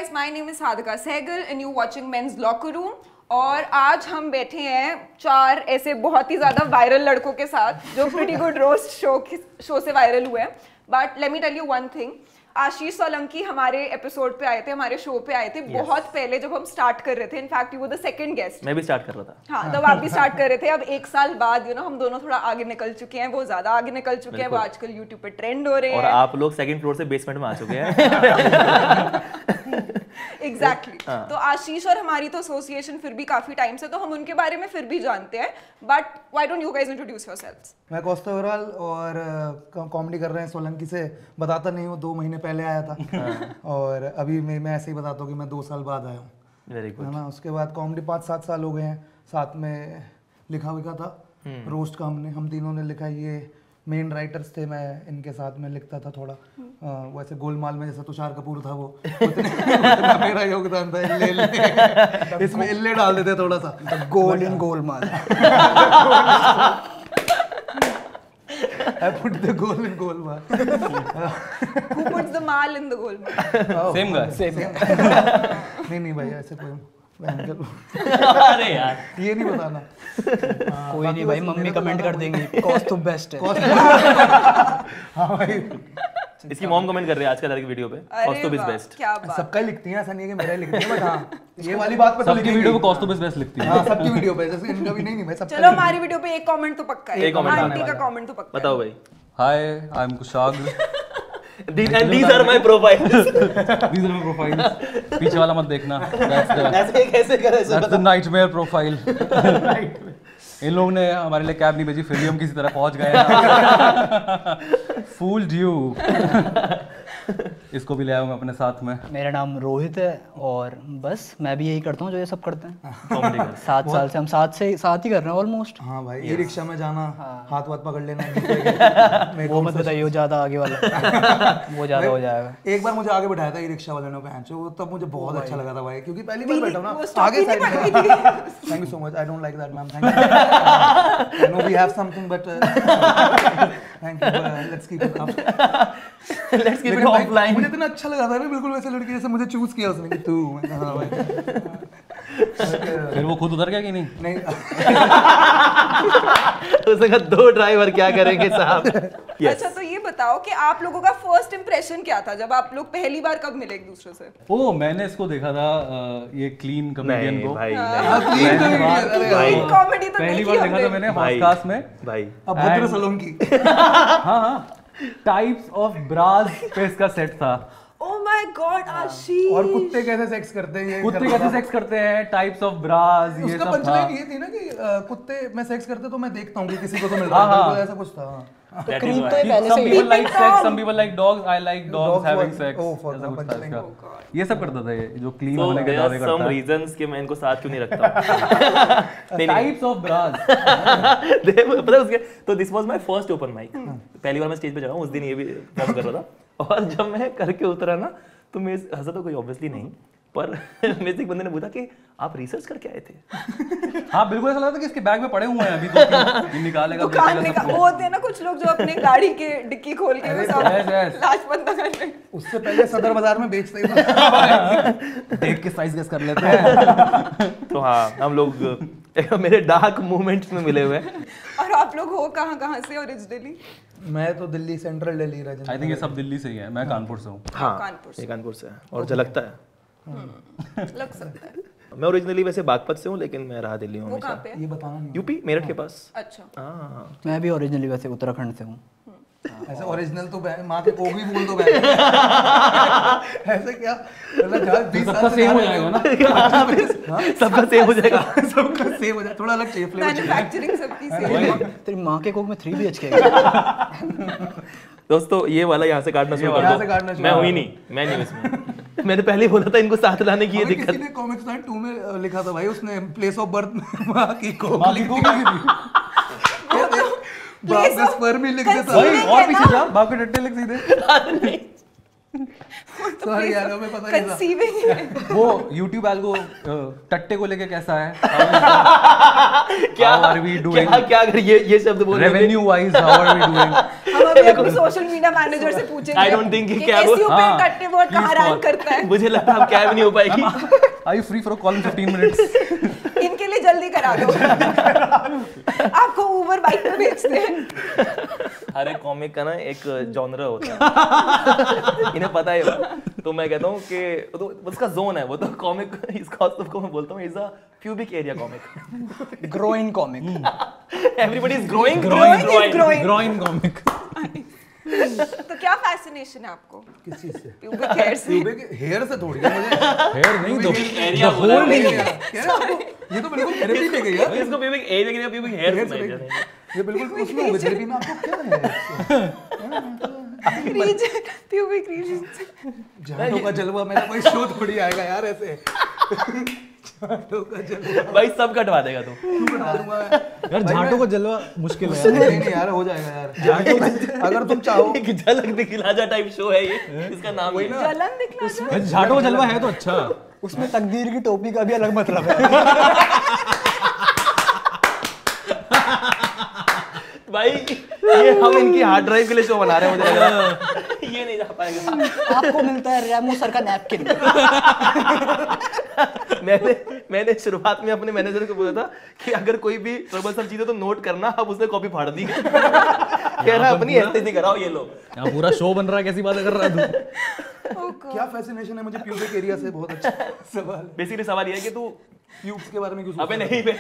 guys, my name is Sadhika Sehgal and you're watching Men's Locker Room. और आज हम बैठे हैं 4 ऐसे बहुत ही ज़्यादा वायरल लड़कों के साथ जो प्रीटी गुड रोस्ट शो से वायरल हुए हैं. But let me tell you one thing, Ashish Solanki हमारे एपिसोड पे आए थे, हमारे शो पे आए थे बहुत पहले जब हम स्टार्ट कर रहे थे. In fact you were the second guest. मैं भी स्टार्ट कर रहा था. हाँ, तब आप भी स्टार्ट कर रहे थे. अब 1 साल बाद हम दोनों थोड़ा आगे निकल चुके हैं, वो ज्यादा आगे निकल चुके हैं, वो आजकल यूट्यूब पे ट्रेंड हो रहे हैं. और आप लोग सेकंड फ्लोर से बेसमेंट में आ चुके हैं. एग्जैक्टली. तो आशीष और हमारी तो एसोसिएशन फिर भी काफी टाइम से, तो हम उनके बारे में फिर भी जानते हैं. But why don't you guys introduce yourselves? मैं कौस्तुभ अग्रवाल और कॉमेडी कर रहे हैं सोलंकी से. बताता नहीं हूँ, 2 महीने पहले आया था. और अभी मैं ऐसे ही बताता हूँ कि मैं 2 साल बाद आया हूँ. Very good. है ना. उसके बाद कॉमेडी 5-7 साल हो गए हैं. साथ में लिखा विखा था रोस्ट का, हम तीनों ने लिखा. ये मेन राइटर्स थे, मैं इनके साथ में लिखता था थोड़ा. वैसे गोलमाल में जैसा तुषार कपूर था वो उतना मेरा योगदान था. इसमें इल्ले डाल देते थोड़ा सा. गोल इन Golmaal. I put the goal in goalmal. Who puts the mal in the goalmal? Same guy. Same. नहीं भाई, ऐसे कोई अरे यार ये नहीं बताना. कोई नहीं भाई, मम्मी कमेंट कर देंगी. कौस्तुभ बेस्ट है. हाँ भाई, इसकी मॉम कमेंट कर रही है आजकल हर एक वीडियो पे. कौस्तुभ इज बेस्ट. क्या बात. सबका ही लिखती हैं, ऐसा नहीं है कि मेरा ही लिखती है. बट हाँ, ये वाली बात पे सबकी वीडियो पे कौस्तुभ इज बेस्ट लिखती है. हाँ, सबकी वीडियो पे. जैसे इनका भी नहीं भाई, सबका. चलो हमारी वीडियो पे एक कमेंट तो पक्का है. एक comment आंटी का कमेंट तो पक्का. बताओ भाई. Hi, I am Kushagra. These are my profiles. These are my profiles. पीछे वाला मत देखना. ऐसे कैसे करे? That's the nightmare profile. इन लोगों ने हमारे लिए कैब नहीं भेजी, फिर भी हम किसी तरह पहुंच गए. Fooled you. इसको भी ले आया हूँ मैं अपने साथ में. मेरा नाम रोहित है और बस मैं भी यही करता हूँ जो ये सब करते हैं. कॉमेडी कर. 7 साल से हम साथ ही कर रहे हैं ऑलमोस्ट. हाँ भाई, ई रिक्शा में जाना, हाथ वाथ पकड़ लेना. वो मत बताइए, वो ज्यादा आगे वाला. वो ज्यादा हो जाएगा. एक बार मुझे आगे बैठाया था ई रिक्शा वाले ने, वो तब मुझे बहुत अच्छा लगा था भाई, क्योंकि पहली बार बैठा हूँ ना आगे साइड में. Thank you so much. I don't like that ma'am. Thank you. I know we have something but thank you. Let's keep it up. Let's keep it offline. मुझे इतना अच्छा लगा था ना, बिल्कुल वैसे लड़की जैसे मुझे चूज किया उसने कि तू. हाँ भाई. फिर वो खुद उतर गया कि नहीं? नहीं. उसने कहा 2 ड्राइवर क्या करेंगे साहब. अच्छा, तो ये बताओ कि आप लोगों का फर्स्ट इंप्रेशन क्या था जब आप लोग पहली बार कब मिले एक दूसरे से? ओह, मैंने इसको देखा था ये क्लीन कॉमेडियन को. भाई कॉमेडी तो पहली बार देखा था मैंने हॉस्कास्ट में भाई. अब भद्र सोलंकी. हाँ, टाइप्स ऑफ ब्रास पे इसका सेट था. Oh my God, आशीष. और कुत्ते कैसे सेक्स करते हैं, कुत्ते कैसे सेक्स करते हैं, टाइप्स ऑफ ब्रास, ये उसका सब था. पंचलाइन ये थी ना कि कुत्ते में सेक्स करते तो मैं देखता हूँ कि किसी को तो मिल रहा है. बिल्कुल ऐसा कुछ था. That is cream why. तो ये पहले से Some he people like sex, some people like dogs. I like dogs Dogs having were- sex. oh, for ऐसा कुछ था punchline. इसका. ये सब करता था ये जो क्लीन So होने के there दावे are करता some है. reasons कि मैं इनको साथ क्यों नहीं रखता. Types of bras. पता है उसके. तो this was my first open mic. पहली बार मैं स्टेज पे जा रहा हूँ, उस दिन ये भी काम कर रहा था. और जब मैं करके उतरा ना, तो मैं हंसा तो कोई ऑब्वियसली नहीं, पर मेरे से एक बंदे ने पूछा कि आप रिसर्च करके आए थे. हाँ, बिल्कुल ऐसा लगता था कि इसके बैग में पड़े हुए हैं अभी तो ये निकालेगा. दुकान में वो होते हैं ना कुछ लोग जो अपने गाड़ी के डिक्की खोल के वो सब लाजपत नगर में. उससे पहले सदर बाजार में बेचते ही देख के साइज गेस कर लेते हैं. तो हाँ, हम लोग मेरे डार्क मोमेंट्स में मिले हुए हैं. और आप लोग हो कहाँ से ओरिजिनली? मैं तो Delhi, central Delhi I think ये सब दिल्ली से ही है. मैं कानपुर से हूँ. हाँ, कानपुर से. ये कानपुर से है और झलकता है. लग सकता है. मैं ओरिजिनली वैसे बागपत से हूँ, लेकिन मैं रहा दिल्ली हूँ वो कहाँ हमेशा. पे है? ये बताना नहीं. यूपी, मेरठ के पास. अच्छा. हाँ. मैं भी ओरिजिनली वैसे उत्तराखंड से हूँ. ऐसे ओरिजिनल तो माँ के कोक भी बोल दो. ऐसे क्या सबका सेम हो जाएगा ना. सबका सेम हो जाएगा. सबका सेम हो जाए. थोड़ा अलग चाहिए फ्लेवर. मैन्युफैक्चरिंग सबकी सेम. तेरी माँ के कोक में 3 BHK है. दोस्तों, ये वाला यहाँ से काटना शुरू यहाँ से कर काटना दो. शुरू मैं कर हुई नहीं, मैं नहीं इसमें. मैंने पहले ही बोला था इनको साथ लाने की ये हमें दिक्कत. किसी ने कॉमिक्स नाइट 2 में लिखा था भाई, उसने प्लेस ऑफ बर्थ माँ की कोक माँ की लिखी कोक थी. बाप का स्पर्म ही लिख देता. भाई और पीछे जा, बाप के टट्टे लिख सीधे. सॉरी यार हमें पता नहीं था। कंसीविंग है। वो YouTube एल्गो टट्टे को लेके कैसा है? क्या How are we doing? क्या अगर ये शब्द बोल Revenue wise, how are we doing? हम अभी अपने सोशल मीडिया मैनेजर से पूछेंगे I don't think कि कि क्या वो- SEO पे हाँ, कट्टे वर्ड कहाँ please रैंक call. करता है। मुझे लगता है अब कैब नहीं हो पाएगी। Are you free for a call in 15 minutes? इनके लिए जल्दी करा दो। आपको उबर बाइक पे भेजते हैं। अरे कॉमिक का ना एक जॉनर होता है इन्हें पता है। तो मैं कहता हूँ कि तो उसका जोन है वो तो कॉमिक इसका उसको मैं बोलता हूँ is a pubic area comic. Groin comic. Everybody is growing growing. Groin comic. तो क्या फैसिनेशन है आपको किस चीज से? pubic hair से? Pubic hair से थोड़ी है मुझे। Hair नहीं तो एरिया बोला कह रहा आपको ये तो बिल्कुल थेरेपी ले गई यार। इसको प्यूबिक एरिया के प्यूबिक हेयर Hair से से लेके- ये बिल्कुल उसमें हो गई थेरेपी में आपको क्या है? Region, pubic region। जाटों का जलवा मेरा कोई शो थोड़ी आएगा यार ऐसे। जाटों का जलवा भाई सब कटवा देगा तू। क्यों बना दूंगा मैं? यार झाटों को जलवा मुश्किल है। नहीं नहीं यार हो जाएगा यार। अगर तुम चाहो एक झलक दिखला जा टाइप शो है ये इसका नाम वही है। ना जलन दिखला जा। झाटों को जलवा है तो अच्छा। उसमें तकदीर की टोपी का भी अलग मतलब है। भाई ये हम इनकी हार्ड ड्राइव के लिए शो बना रहे हैं मुझे लग रहा है। ये नहीं जा पाएगा। आपको मिलता है रेमो सर का नैपकिन। मैंने शुरुआत में अपने मैनेजर को बोला था कि अगर कोई भी ट्रबलसम चीज है तो नोट करना। अब उसने कॉपी फाड़ दी। कह रहा है अपनी एस्थेटिक कराओ ये लो। यहाँ पूरा शो बन रहा है, कैसी बातें कर रहा है तू? Oh God. क्या फैसिनेशन है मुझे प्यूबिक एरिया से? बहुत अच्छा सवाल। बेसिकली सवाल ये है कि तू प्यूब्स के बारे में क्यों अबे सोच नहीं बे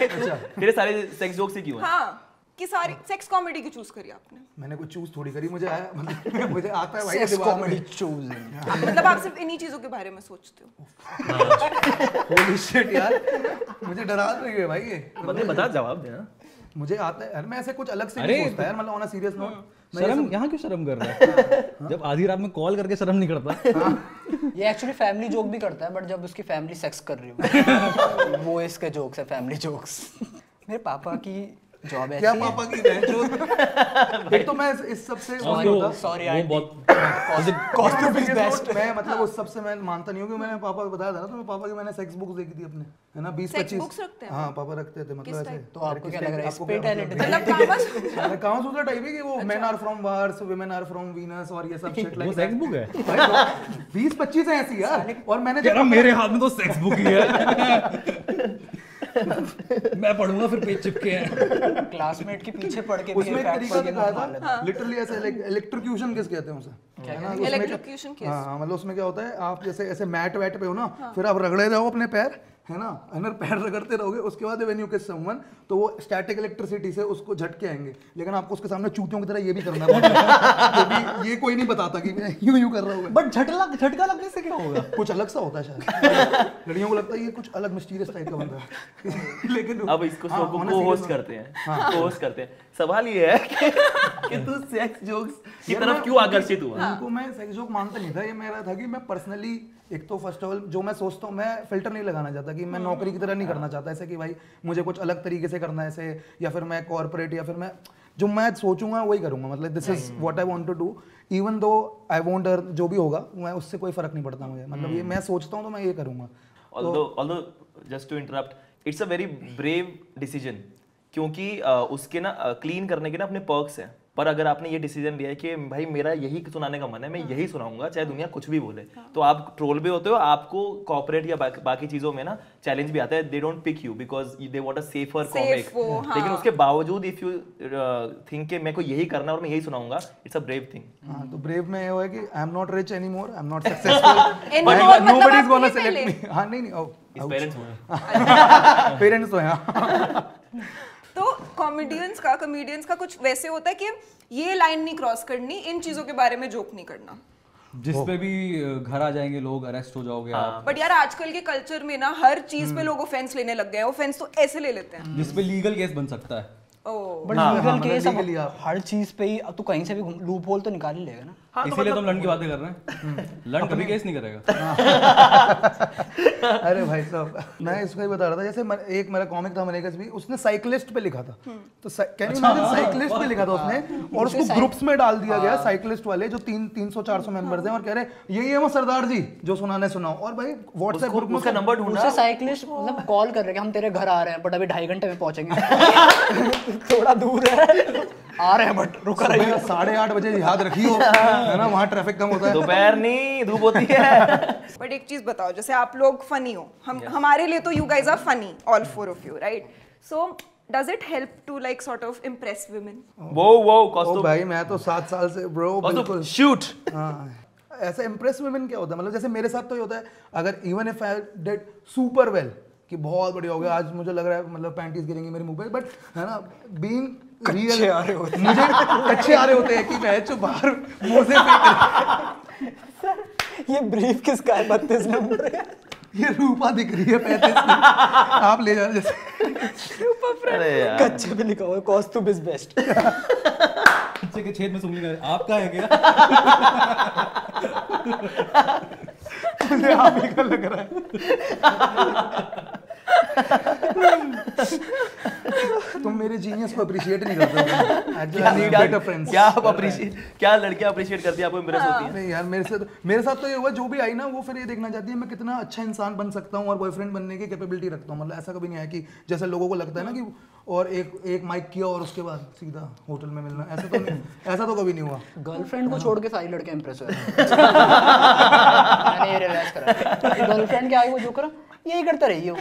तेरे सारे सेक्स जोक्स ही क्यों हैं? हाँ कि सारी सेक्स कॉमेडी की चूज करी आपने। मैंने कोई चूज थोड़ी करी। मुझे आया मतलब मुझे आता है भाई सेक्स दिमाग में। Comedy choose. मतलब आप सिर्फ इन्हीं चीजों के बारे में सोचते हो। होली शिट यार मुझे डरा रही है भाई ये। बता जवाब देना। मुझे आता है यार मैं ऐसे कुछ अलग से अरे नहीं सोचता यार मतलब ऑन अ सीरियस नोट। शर्म यहाँ क्यों शर्म कर रहा है? जब आधी रात में कॉल करके शर्म नहीं करता। ये एक्चुअली फैमिली जोक भी करता है, बट जब उसकी फैमिली सेक्स कर रही हो वो इसके जोक्स है, फैमिली जोक्स। मेरे पापा की जॉब क्या ऐसी है। पापा की बहन एक तो मैं इस सबसे वो नहीं होता। सॉरी वो आंटी। बहुत cost of Serious best. note, मैं मतलब उस सबसे मैं मानता नहीं हूँ कि मैंने पापा को बताया था ना तो मैं पापा की मैंने सेक्स बुक्स देखी थी अपने है ना 20-25 Sex books रखते हैं? हाँ पापा रखते थे मतलब किस ऐसे type? तो आपको क्या लग रहा है? आपको स्पिट क्या एंड मतलब? मतलब कामा सूत्र टाइप है कि वो men are from Mars women are from Venus और ये सब शिट वो लाइक सेक्स बुक है। 20-25 है ऐसी यार। और मैंने कह रहा मेरे हाथ में तो सेक्स बुक ही है। मैं पढ़ूंगा फिर पेज चिपके हैं। क्लासमेट के पीछे पड़ के भी उसमें एक fact तरीका पढ़ के दिखाया मार लेता था लिटरली ऐसे इलेक्ट्रोक्यूशन किस कहते हैं उसे है ना? उसमें क्या- Electrocution किस? हाँ मतलब उसमें क्या होता है आप जैसे ऐसे मैट वैट पे हो ना फिर आप रगड़े जाओ अपने पैर है ना अगर पैर रगड़ते रहोगे उसके बाद व्हेन यू किस समवन तो वो स्टैटिक इलेक्ट्रिसिटी से उसको झटके आएंगे लेकिन आपको उसके सामने चूतियों की तरह ये भी करना पड़ेगा क्योंकि ये कोई नहीं बताता कि मैं यूं कर रहा हूँ बट झटका लगने से क्या होगा? कुछ अलग सा होता है शायद लड़कियों को लगता है ये कुछ अलग मिस्टीरियस टाइप का बंदा है लेकिन अब इसको हाँ, शो को honestly, होस्ट करते हैं होस्ट करते हैं। सवाल ये है कि तू सेक्स जोक्स की यार तरफ मैं क्यों आकर्षित हुआ? उनको मैं सेक्स जोक मानता नहीं था ये मेरा था कि मैं पर्सनली एक तो फर्स्ट ऑफ ऑल जो मैं सोचता हूँ मैं फिल्टर नहीं लगाना चाहता कि मैं नौकरी की तरह नहीं करना चाहता ऐसे कि भाई मुझे कुछ अलग तरीके से करना है ऐसे या फिर मैं कॉर्पोरेट या फिर मैं जो मैं सोचूंगा वही करूंगा मतलब this is what I want to do even though I won't earn जो भी होगा मैं उससे कोई फर्क नहीं पड़ता मुझे मतलब ये मैं सोचता हूँ तो मैं ये करूंगा। although just to interrupt it's a very brave decision क्योंकि उसके ना क्लीन करने के ना अपने पर्क्स हैं पर अगर आपने ये डिसीजन लिया है कि भाई मेरा यही सुनाने का मन है मैं यही सुनाऊंगा चाहे दुनिया कुछ भी बोले तो आप ट्रोल भी होते हो आपको कॉर्पोरेट या बाकी चीजों में ना चैलेंज भी आता है they don't pick you because they want a safer comic लेकिन उसके बावजूद इफ यू थिंक कि मेरे को यही करना और मैं यही सुनाऊंगा इट्स अ ब्रेव थिंग। हाँ तो ब्रेव में ये हुआ है कि I am not rich any more I am not successful Anymore मतलब नोबडी इज आप गोना नहीं सेलेक्ट पहले? मी। हाँ नहीं नहीं इस पेरेंट्स हुए पेरेंट्स तो हैं हाँ। तो कॉमेडियंस का कुछ वैसे होता है कि ये लाइन नहीं क्रॉस करनी इन चीजों के बारे में जोक नहीं करना जिस पे भी घर आ जाएंगे लोग अरेस्ट हो जाओगे आप। बट यार आजकल के कल्चर में ना हर चीज पे लोग ऑफेंस लेने लग गए ऑफेंस तो ऐसे ले लेते हैं जिस पे लीगल केस बन सकता है। ओह बट हाँ, लीगल मतलब केस legally आप- हर चीज पे ही अब तो कहीं से भी लूप होल तो निकाल ही लेगा ना। हाँ, तो इसीलिए तो हम लंड की बातें कर रहे हैं। लंड कभी केस नहीं करेगा। अरे भाई साहब, मैं इसको ही बता रहा था, जैसे एक मेरा कॉमिक था मनेकस भी, उसने साइकिलिस्ट पे लिखा था, तो कैन यू इमेजिन साइकिलिस्ट पे लिखा था उसने, और उसको ग्रुप्स में डाल दिया गया साइकिलिस्ट वाले जो 300-400 मेंबर्स हैं, और कह रहे यही है वो सरदार जी जो सुनाने सुनाओ, और भाई व्हाट्सएप ग्रुप में उसका नंबर ढूंढा, उसे साइकिलिस्ट मतलब कॉल कर रहे हैं कि हम तेरे घर आ रहे हैं बट अभी 2.5 घंटे में पहुंचेंगे। थोड़ा दूर है, आ रहे हैं बट रुका रहिए। 8:30 बजे याद रखियो, है ना, वहाँ ट्रैफिक कम होता है। दोपहर नहीं, धूप होती है। बट एक चीज बताओ, जैसे आप लोग फनी हो, हमारे लिए तो you guys are funny, all 4 of you, right? So does it help to like sort of impress women? वो ओ कॉस्टूम भाई मैं तो 7 साल से ब्रो बिल्कुल शूट। हाँ, ऐसा इम्प्रेस वुमेन क्या होता है, मतलब जैसे मेरे साथ तो ये होता है, अगर even if I did super well कि बहुत बढ़िया हो गया, आज मुझे लग रहा है मतलब पैंटीज गिरेंगी मेरे मुंह पे, बट है ना, बीइंग रियल आ रहे होते मुझे अच्छे आ रहे होते हैं कि मैं जो बाहर मुंह से फेंक ये ब्रीफ किसका है? 32 नंबर है। ये रूपा दिख रही है 35 की, आप ले जाओ जैसे। अरे यार, कच्चे पे लिखा हुआ है कॉस्ट्यूम इज बेस्ट। कच्चे के छेद में सुंगली कर आपका है क्या? मुझे आप ही का लग रहा है। तुम मेरे जीनियस को अप्रिशिएट नहीं करते हो। Actually, I need better friends. क्या लड़कियां अप्रिशिएट करती है, आपको इम्प्रेस होती है? नहीं यार, मेरे साथ तो ये हुआ, जो भी आई ना वो फिर ये देखना चाहती है मैं कितना अच्छा इंसान बन सकता हूँ और बॉयफ्रेंड बनने की कैपेबिलिटी रखता हूँ। मतलब ऐसा कभी नहीं आया कि जैसे लोगों को लगता है ना कि और एक माइक किया और उसके बाद सीधा होटल में मिलना, ऐसा तो कभी नहीं हुआ। गर्लफ्रेंड को छोड़ के सारी लड़के इंप्रेस हुए। मैंने ये रियलाइज करा, गर्लफ्रेंड क्या आई वो जो करा यही करता रही हो।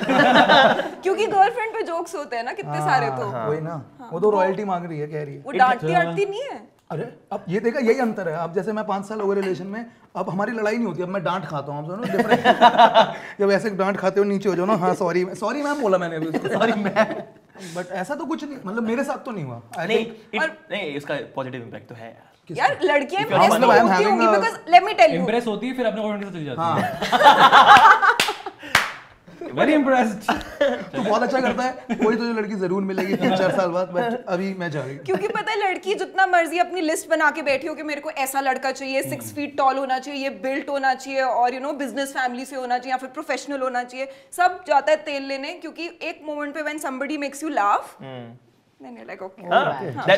क्योंकि गर्लफ्रेंड पे जोक्स होते हैं ना कितने सारे, तो वही ना, वो तो रॉयल्टी मांग रही है, कह रही है। वो डांटती नहीं है। अरे अब ये देखा, यही अंतर है। अब जैसे मैं 5 साल हो गए रिलेशन में, अब हमारी लड़ाई नहीं होती, अब मैं डांट खाता हूँ। आप सुनो डिफरेंट। जब ऐसे डांट खाते हो नीचे हो जाओ ना, हाँ सॉरी मैम बोला मैंने अभी उसको, सॉरी मैम, बट ऐसा तो कुछ नहीं, मतलब मेरे साथ तो नहीं हुआ। नहीं, इसका पॉजिटिव इम्पैक्ट तो है यार लड़कियां मतलब इंप्रेस होती होंगी, because let me tell you, impress होती है फिर अपने कॉन्फिडेंस से चली जाती है। Very impressed. तो बहुत अच्छा करता है, कोई तो जो लड़की जरूर मिलेगी 3-4 साल बाद, बट अभी मैं जा रही हूँ। क्योंकि पता है लड़की जितना मर्जी अपनी लिस्ट बना के बैठी हो कि मेरे को ऐसा लड़का चाहिए, 6 फीट टॉल होना चाहिए, ये बिल्ट होना चाहिए, और यू नो बिजनेस फैमिली से होना चाहिए या फिर प्रोफेशनल होना चाहिए, सब जाता है तेल लेने, क्योंकि एक मोमेंट पे when somebody makes you laugh, then you're like okay,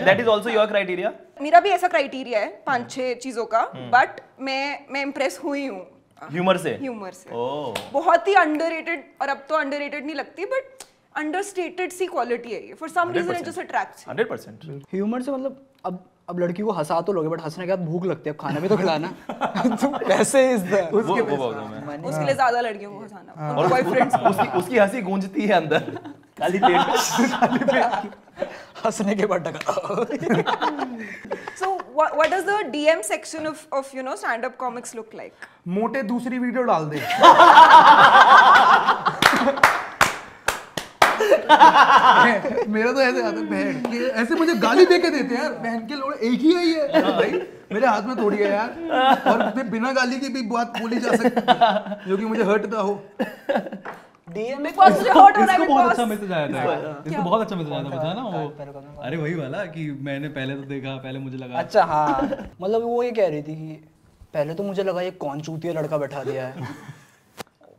that is also your criteria? मेरा भी ऐसा क्राइटेरिया है 5-6 चीजों का, बट मैं इम्प्रेस हुई हूँ ह्यूमर से ओह बहुत ही अंडररेटेड, और अब तो अंडररेटेड नहीं लगती, बट अंडरस्टेटेड सी क्वालिटी है ये, for some reason it just attracts 100%। Humour से मतलब अब लड़की को हंसा तो लोगे, बट हंसने के बाद भूख लगती है, अब खाना भी तो खिलाना। तो कैसे इज दैट? उसके लिए ज्यादा लड़कियों को हंसाना, उनके बॉयफ्रेंड्स उसकी हंसी गूंजती है अंदर, खाली पेट हंसने के बाद टका। So what does the DM section of you know stand-up comics look like? मोटे दूसरी वीडियो डाल दे। मेरा तो ऐसे आता है, बहन के ऐसे मुझे गाली दे के देते हैं यार, बहन के लोग एक ही है ये भाई, मेरे हाथ में थोड़ी है यार, और बिना गाली की भी बात बोली जा सकती है जो कि मुझे हर्ट ना हो। डीएम में Because मुझे hurt हो रहा है इसको बहुत because- अच्छा मैसेज आया था, इसको बहुत अच्छा मैसेज आया था, पता है ना वो, अरे वही वाला कि मैंने पहले तो देखा, पहले मुझे लगा। अच्छा हाँ, मतलब वो ये कह रही थी कि पहले तो मुझे लगा ये कौन चूतिया लड़का बैठा दिया है,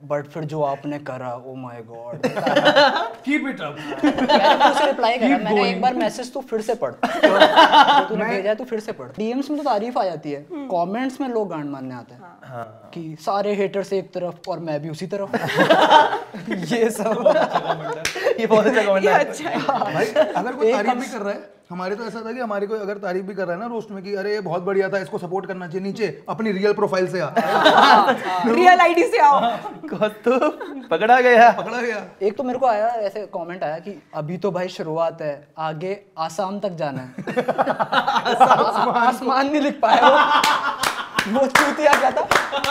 बट फिर जो आपने करा, oh my God. Keep it up. मैंने उसे रिप्लाई करा, मैंने एक बार मैसेज तू फिर से पढ़, जो तूने भेजा है तू फिर से पढ़। डीएम्स में तो तारीफ आ जाती है, कमेंट्स में लोग गांड मारने आते हैं कि सारे हेटर्स एक तरफ और मैं भी उसी तरफ। ये सब ये बहुत अच्छा कमेंट है। अच्छा है। भाई अगर कोई तारीफ भी कर रहा है, हमारे तो ऐसा था कि हमारे कोई अगर तारीफ भी कर रहा है ना रोस्ट में कि अरे ये बहुत बढ़िया था, इसको सपोर्ट करना चाहिए, नीचे अपनी रियल प्रोफाइल से आ, रियल आईडी से आओ। तो पकड़ा गया। पकड़ा गया। एक तो मेरे को आया ऐसे कमेंट आया कि अभी तो भाई शुरुआत है, आगे आसाम तक जाना है। आसमान नहीं लिख पाया वो चूतिया क्या था,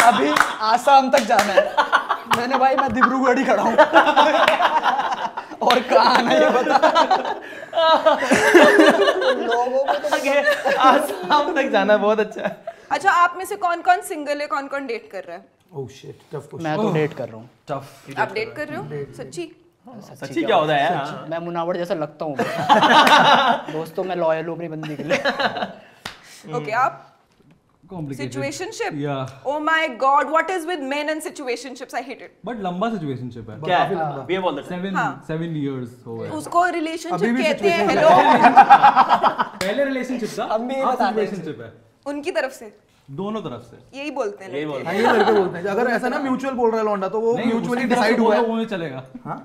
अभी आसाम तक जाना है। मैंने भाई मैं डिब्रूगढ़ ही खड़ा हूँ और कहाँ आना ये बता। लोगों को तो आगे आसाम तक जाना बहुत अच्छा है। अच्छा आप में से कौन कौन सिंगल है, कौन कौन डेट कर रहा है? Oh shit, tough question. मैं तो डेट कर रहा हूँ। टफ। आप डेट कर रहे हो सच्ची? सच्ची क्या होता है यार? मैं मुनावर जैसा लगता हूँ। दोस्तों मैं लॉयल हूँ अपनी बंदी के लिए। ओके आप Complicated. Situationship? Yeah. Oh my god, what is with men and situationships? I hate it. But लंबा situationship है. क्या है? We have all the time. 7 years हो गए. उसको अभी रिलेशनशिप भी कहते हैं। situation हेलो पहले relationship था. हम भी ये अब बता रहे situationship है. उनकी तरफ से दोनों तरफ से. यही बोलते हैं यही लड़के। बोल हाँ, ये लड़के बोलते हैं अगर ऐसा ना म्यूचुअल बोल रहा है लौंडा तो वो नहीं, म्यूचुअली उसकी तरफ से डिसाइड हुआ बोल है। दो, वो नहीं चलेगा. हाँ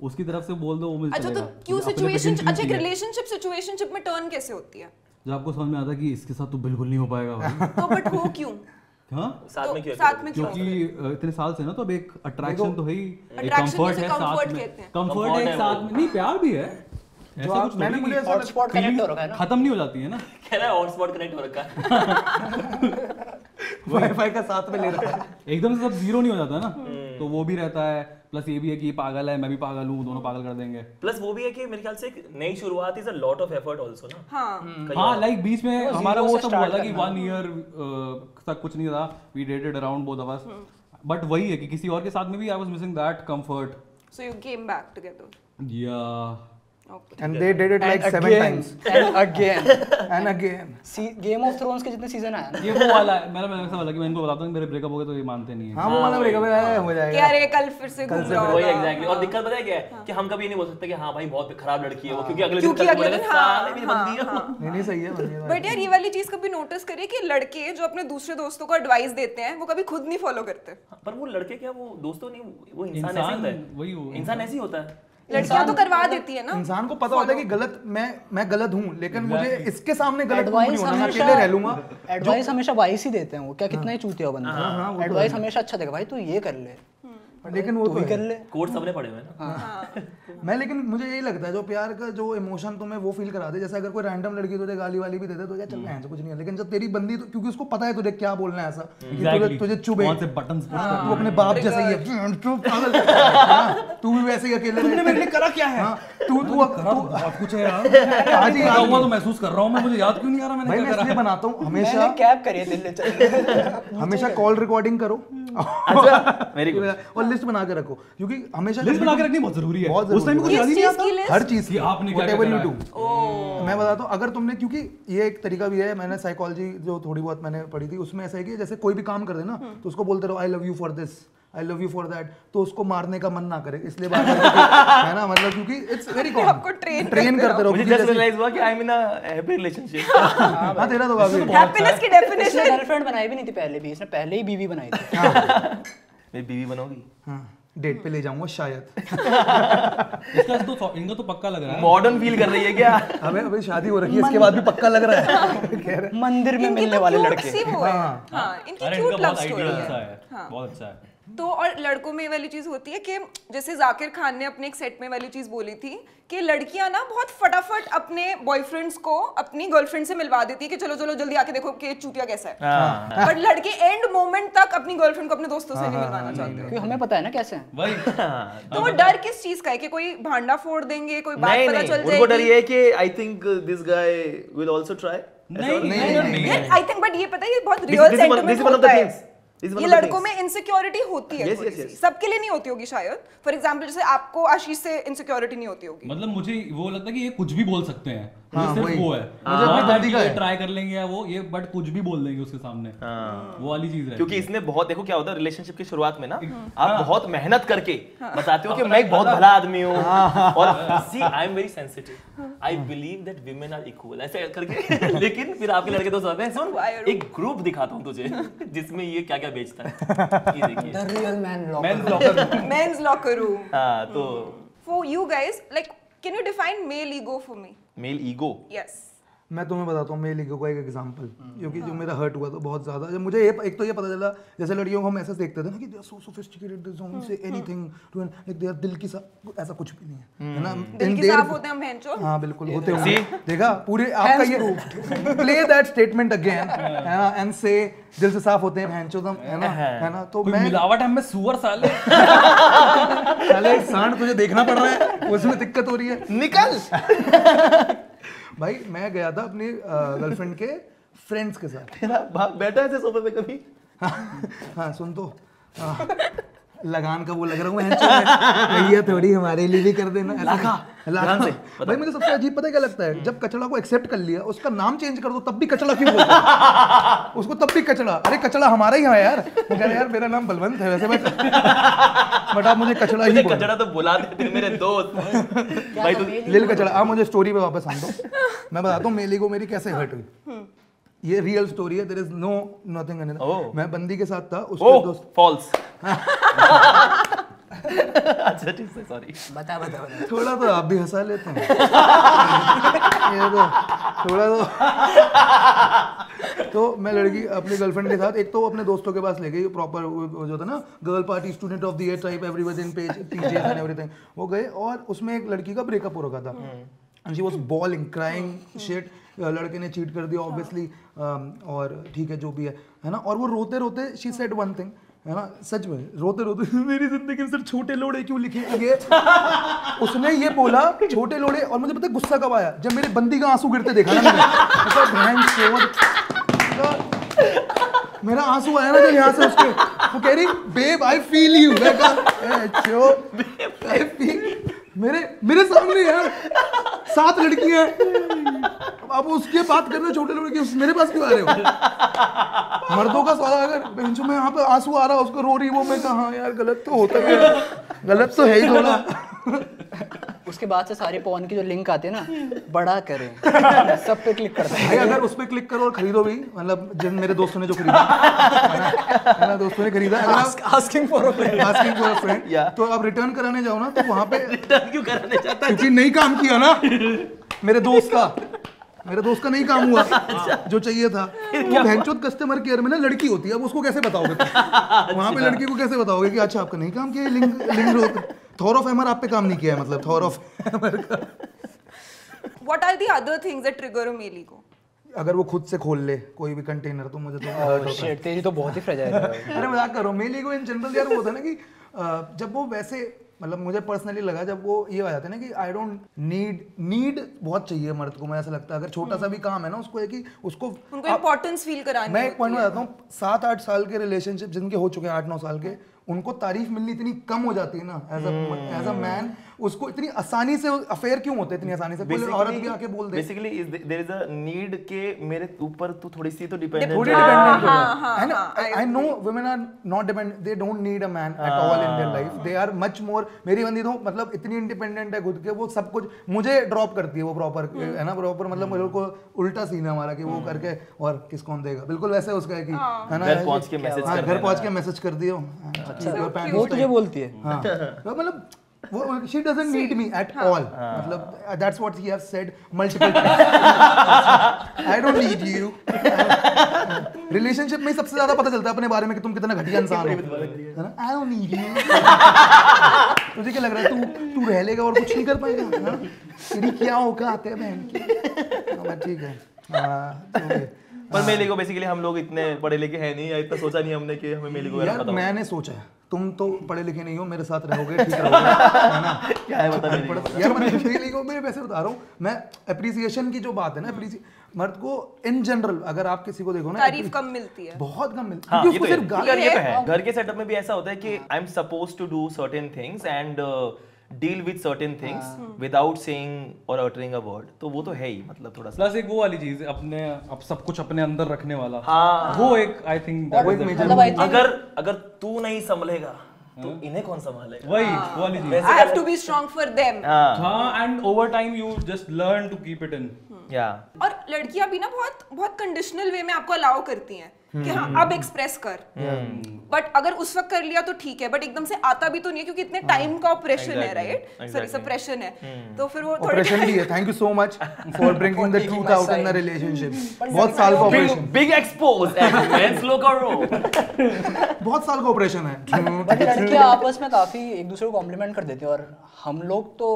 उसकी तरफ से बोल दो वो मुझे अच्छा तो चलेगा. क्यों अपने पे सिचुएशन guilty अच्छा एक है. रिलेशनशिप सिचुएशनशिप में टर्न कैसे होती है? जब आपको समझ में आता है कि इसके साथ तो बिल्कुल नहीं हो पाएगा भाई. तो बट हो क्यों? हाँ साथ में क्यों? साथ में क्यों? क्योंकि इतने साल से ना तो अब एक अट्रैक्शन तो है ही, एक Attraction कंफर्ट जैसे है साथ comfort में. कहते हैं। कंफर्ट Comfort है है एक साथ वो। में. नहीं प्यार भी है. जो ऐसा आप कुछ मैंने नहीं मुझे कि ऐसा हॉटस्पॉट कनेक्ट हो रखा है ना. खत्म नहीं हो जाती है ना. कह रहा है हॉटस्पॉट कनेक्ट हो रखा है. वाईफाई का साथ में ले रहा है। एकदम से सब जीरो नहीं हो जाता ना. तो वो भी रहता है. प्लस ये भी है कि ये पागल है, मैं भी पागल हूँ, दोनों पागल कर देंगे. प्लस वो भी है कि मेरे ख्याल से एक नई शुरुआत is a lot of effort also ना. हाँ हाँ लाइक बीच में हमारा zero वो से सब हुआ start था कि करना। 1 year तक कुछ नहीं था. We dated around both of us. But वही है कि किसी और के साथ में भी I was missing that comfort. so you came back together. या Okay. And they did it like 7 times. And again. And again. Game of thrones के जितने सीजन आए ना, ये वो वाला है. मैंने ऐसा वाला कि मैं इनको बताता हूँ मेरे ब्रेकअप हो गए तो ये मानते नहीं है. हाँ वो वाला ब्रेकअप हो कि जाएगा। अरे कल फिर से घूम रहा वही होगा। एग्जैक्टली. और दिक्कत पता है क्या है कि हम कभी ये नहीं बोल सकते कि हाँ भाई बहुत खराब लड़की है वो, क्योंकि अगले क्योंकि कल अगले बोलेगा, दिन हाँ, साले मेरी बंदी है वो. नहीं नहीं सही है बढ़िया है। बट यार ये वाली चीज कभी नोटिस करिए कि लड़के जो अपने दूसरे दोस्तों को एडवाइस देते हैं वो कभी खुद नहीं फॉलो करते। पर वो लड़के क्या वो दोस्तों नहीं, वो इंसान ऐसे इंसान होता है. वही वो इंसान ऐसे ही होता है. लड़कियां तो करवा देती है ना। इंसान को पता होता है कि गलत मैं गलत हूँ लेकिन मुझे इसके सामने गलत prove एडवाइस नहीं होना, मैं हमेशा अकेले रह लूंगा। एडवाइस हमेशा वाइस ही देते हैं वो, क्या कितना ही चूतिया हो बंदा, एडवाइस हमेशा अच्छा देगा, भाई तू ये कर ले, लेकिन वो तू तो ही है। कर ले। कोड सबने पढ़े हुए हैं ना. मैं लेकिन मुझे यही लगता है जो प्यार का जो इमोशन तुम्हें वो फील करा दे, जैसे अगर कोई रैंडम लड़की तुझे गाली वाली भी दे दे तो क्या चल रहा है कुछ नहीं है, लेकिन जब तेरी बंदी तो क्योंकि उसको पता है तुझे क्या बोलना है ऐसा कि तुझे चुभे, कौन से buttons push करने तू अपने बाप जैसा ही है, तू पागल है, तू भी वैसे ही अकेले तुमने मेरे लिए करा क्या है? तू बहुत कुछ है यार. आज ही याद हुआ तो महसूस कर रहा हूँ मैं, मुझे याद क्यों नहीं आ रहा मैंने भाई क्या मैं करा. इसलिए बनाता हूँ मैंने हमेशा कैब करी है दिल्ली चल। हमेशा कॉल रिकॉर्डिंग करो अच्छा वेरी गुड. और लिस्ट बना के रखो क्योंकि हमेशा लिस्ट बना के रखनी बहुत जरूरी है. बहुत उस टाइम कुछ किस याद ही नहीं चीज आता. की लिस्ट? हर चीज कि आपने क्या whatever क्या you करा do। मैं बताता हूँ अगर तुमने, क्योंकि ये एक तरीका भी है, मैंने साइकोलॉजी जो थोड़ी बहुत मैंने पढ़ी थी उसमें ऐसा है कि जैसे कोई भी काम कर दे ना तो उसको बोलते रहो I love you for this, I love you for that, तो उसको मारने का मन ना करे, इसलिए बात है ना, मतलब क्योंकि इट्स वेरी कॉमन, आपको train करते रहो। मुझे क्योंकि जस्ट जैसे- रियलाइज हुआ कि I M in a happy relationship. हाँ तेरा तो काफी हैप्पीनेस की इसने डेफिनेशन। गर्लफ्रेंड बनाई भी नहीं थी पहले भी, इसने पहले ही बीवी बनाई थी। मेरी बीवी बनोगी. हाँ डेट पे ले जाऊंगा शायद। इसका तो इनका तो पक्का लग रहा है. मॉडर्न फील कर रही है क्या? अबे शादी हो रखी है इसके बाद भी पक्का लग रहा है कह रहे मंदिर में इनकी मिलने तो वाले cute लड़के। सी वो है। हाँ। हाँ इनकी अरे क्यूट इनका लव बहुत स्टोरी आइडियल अच्छा है। है. बहुत अच्छा है. तो और लड़कों में ये वाली चीज होती है कि जैसे जाकिर खान ने अपने एक सेट में वाली चीज बोली थी कि लड़कियां ना बहुत फटाफट अपने बॉयफ्रेंड्स को अपनी गर्लफ्रेंड से मिलवा देती है कि चलो चलो जल्दी आके देखो कि चूतिया कैसा है, बट लड़के एंड मोमेंट तक अपनी गर्लफ्रेंड को अपने दोस्तों से नहीं मिलवाना चाहते। क्योंकि हमें पता है ना कैसे हैं। वही. तो वो डर किस चीज का है कि कोई भांडा फोड़ देंगे, कोई बात नहीं पता नहीं चल उनको डर जाएगी? ये है कि I think this guy will also try. ये आई थिंक बट ये पता है ये बहुत रियल सेंटिमेंट होता है। ये लड़कों में इनसिक्योरिटी होती है Yes, थोड़ी yes, सी। yes. सबके लिए नहीं होती होगी शायद। फॉर एग्जांपल जैसे आपको आशीष से इनसिक्योरिटी नहीं होती होगी। मतलब मुझे वो लगता है कि ये कुछ भी बोल सकते हैं. हाँ, ये सिर्फ वही। वो है. मुझे अपनी गलती का है। ट्राई कर लेंगे या वो ये बट कुछ भी बोल देंगे उसके सामने. वो वाली चीज है. क्योंकि इसने बहुत देखो क्या होता है रिलेशनशिप की शुरुआत में ना आप बहुत मेहनत करके बताते हो कि मैं एक बहुत भला आदमी हूँ और see I am very sensitive, I believe that women are equal ऐसे करके लेकिन फिर आपके लड़के दोस्त आते हैं सुन एक ग्रुप दिखाता हूँ तुझे जिसमें ये क्या क्या बेचता है ये देखिए. The real man locker. Men's locker. Men's locker room. हाँ तो For you guys, like, can you define male ego for me? Male ego. Yes. मैं तुम्हें बताता हूँ मेरे ईगो का एक एग्जांपल, क्योंकि जो मेरा हर्ट हुआ तो बहुत ज्यादा जब मुझे ये एक तो ये पता चला जैसे लड़कियों को हम ऐसा देखते थे ना कि they are so sophisticated, they don't say anything to like they are दिल की ऐसा कुछ भी नहीं है ना। दिल की साफ होते हैं हम भैंचो। हाँ बिल्कुल होते होंगे, देखा पूरे आपका ये प्ले दैट स्टेटमेंट अगेन है ना एंड से दिल से साफ होते हैं भैंचो है ना। तो कोई मैं मिलावट है में सुअर साले. साले सांड तुझे देखना पड़ रहा है उसमें दिक्कत हो रही है निकल. भाई मैं गया था अपनी गर्लफ्रेंड के फ्रेंड्स के साथ। तेरा बाप बैठा है सोफे पे कभी? हाँ सुन तो लगान का वो लग रहा हूँ भैया थोड़ी हमारे लिए भी कर देना। लाखा भाई मुझे सबसे अजीब पता है क्या लगता है, जब कचड़ा को एक्सेप्ट कर लिया उसका नाम चेंज कर दो तब भी कचड़ा क्यों बोलते हैं? उसको तब भी कचड़ा, अरे कचड़ा हमारा ही है यार। मैं कह रहा यार मेरा नाम बलवंत है वैसे बट आप मुझे कचड़ा ही बोलो। कचड़ा तो बुलाते थे मेरे दोस्त भाई। तो लिल कचड़ा। आप मुझे स्टोरी पे वापस आन दो, मैं बताता हूँ मेली को मेरी कैसे हर्ट हुई। ये रियल स्टोरी है, there is no nothing in it. मैं बंदी के साथ था, उसके दोस्त फॉल्स। अच्छा ठीक है, सॉरी। बता थोड़ा तो आप भी हंसा लेते हैं। ये तो थोड़ा तो मैं लड़की अपनी गर्लफ्रेंड के साथ, एक तो अपने दोस्तों के पास ले गई प्रॉपर जो था ना girl party student of the year type, everyone in PJs and everything, वो गए और उसमें एक लड़की का ब्रेकअप हो रखा था and she was bowling crying shit. लड़के ने चीट कर दिया ऑब्वियसली, और ठीक है जो भी है ना। और वो रोते रोते शी सेड वन थिंग, है ना, सच में रोते रोते मेरी जिंदगी में सिर्फ छोटे लोड़े क्यों लिखे ये उसने ये बोला छोटे लोड़े। और मुझे पता है गुस्सा कब आया, जब मेरी बंदी का आंसू गिरते देखा ना मैंने। मेरा आंसू आया ना जब यहाँ से उसके, वो कह रही बेब आई फील यू। मेरे सामने यार 7 लड़कियां हैं, अब उसके बात कर रहे हो छोटे लोग की, मेरे पास क्यों आ रहे हो? मर्दों का सवाल अगर बेंचों में यहाँ पे आंसू आ रहा है उसको रो रही वो, मैं कहा यार गलत तो होता है, गलत तो है ही थोड़ा। उसके बाद से सारे पॉन की जो लिंक आते हैं ना बड़ा करें सब पे क्लिक करते हैं। अगर उस पे क्लिक करो और खरीदो भी, मतलब जिन मेरे दोस्तों ने जो खरीदा है ना दोस्तों ने खरीदा, आस्किंग फॉर अ फ्रेंड, तो आप रिटर्न कराने जाओ ना तो वहाँ पे रिटर्न क्यों कराने चाहता है? क्योंकि नहीं काम किया ना मेरे दोस्त का नहीं काम हुआ जो चाहिए था। वो भैंचोद कस्टमर केयर में ना लड़की होती है, अब उसको कैसे बताओगे तुम? वहाँ पे लड़की को कैसे बताओगे कि अच्छा आपका नहीं काम किया, लिंग थॉर ऑफ हैमर आप पे काम नहीं किया है, मतलब थॉर ऑफ हैमर का। What are the other things that trigger a मेली को? अगर वो खुद से खोल ले कोई भी कंटेनर तो मुझे तो शिट तेरी तो बहुत ही फ्रेजाइल है। अरे मजाक कर रहा हूँ। मेली को इन जनरल यार वो होता है ना कि जब वो वैसे, मतलब मुझे पर्सनली लगा जब वो ये आ जाते हैं ना कि आई डोंट नीड बहुत चाहिए मर्द को, मुझे ऐसा लगता है अगर छोटा सा भी काम है ना उसको है कि उसको उनको इम्पोर्टेंस फील करानी। मैं एक पॉइंट में बताता हूँ, 7-8 साल के रिलेशनशिप जिनके हो चुके हैं 8-9 साल के, उनको तारीफ मिलनी इतनी कम हो जाती है ना एज अ मैन, उसको इतनी आसानी से अफेयर क्यों होते हैं इतनी आसानी से? कोई औरत भी आके बोल दे basically there is a need के मेरे ऊपर तो थोड़ी सी तो डिपेंडेंट थोड़ी डिपेंडेंट है ना। I know women are not dependent, they don't need a man at all in their life, they are much more. मेरी बंदी तो मतलब इतनी इंडिपेंडेंट है खुद के, वो सब कुछ मुझे ड्रॉप करती है वो प्रॉपर, है ना, प्रॉपर मतलब मेरे को उल्टा सीन है हमारा कि वो करके और किस कौन देगा, बिल्कुल वैसे उसका है कि है ना घर पहुंच के मैसेज कर दियो। वो तुझे बोलती है हाँ मतलब वो she doesn't need me at all, मतलब that's what he has said multiple times. I don't need you. Relationship में सबसे ज्यादा पता चलता है अपने बारे में कि तुम कितना घटिया इंसान हो, है ना? I don't need you. तुझे क्या लग रहा है तू रह लेगा और कुछ नहीं कर पाएगा? तेरी क्या औकात है बहन की? ठीक है। पर मेले को बेसिकली हम लोग इतने पढ़े लिखे हैं नहीं, या इतना सोचा नहीं हमने कि हमें मेले को यार पता। मैंने सोचा है तुम तो पढ़े लिखे नहीं हो, मेरे साथ रहोगे ठीक रहोगे, है ना? क्या है बता मेरे यार मेले को मैं वैसे बता रहा हूँ, मैं एप्रिसिएशन की जो बात है ना, मर्द को इन जनरल अगर आप किसी को देखो ना तारीफ कम मिलती है, बहुत कम मिलती है। क्योंकि उसको सिर्फ गाली ये तो है। घर के सेटअप में भी ऐसा होता है कि I am supposed to do certain things and deal with certain things without saying or uttering a word, तो वो तो है ही, मतलब थोड़ा सा प्लस एक वो वाली चीज अपने अब सब कुछ अपने अंदर रखने वाला, हाँ वो एक आई थिंक अगर तू नहीं संभलेगा तो इन्हें कौन संभालेगा, वही वो वाली चीज। I have to be strong for them. हाँ and over time you just learn to keep it in. या और लड़कियां भी ना बहुत कंडीशनल वे में आपको अलाउ करती हैं कि हाँ अब एक्सप्रेस कर, बट अगर उस वक्त कर लिया तो ठीक है, बट एकदम से आता भी तो नहीं है क्योंकि इतने टाइम का ऑपरेशन है, राइट? सॉरी सप्रेशन है, तो फिर वो ऑपरेशन भी है। Thank you so much for bringing the truth out in the relationship. बहुत साल का operation, big expose and men's लोकरो, बहुत साल का ऑपरेशन है। बट लड़कियां आपस में काफी एक दूसरे को कॉम्प्लीमेंट कर देती हैं और हम लोग तो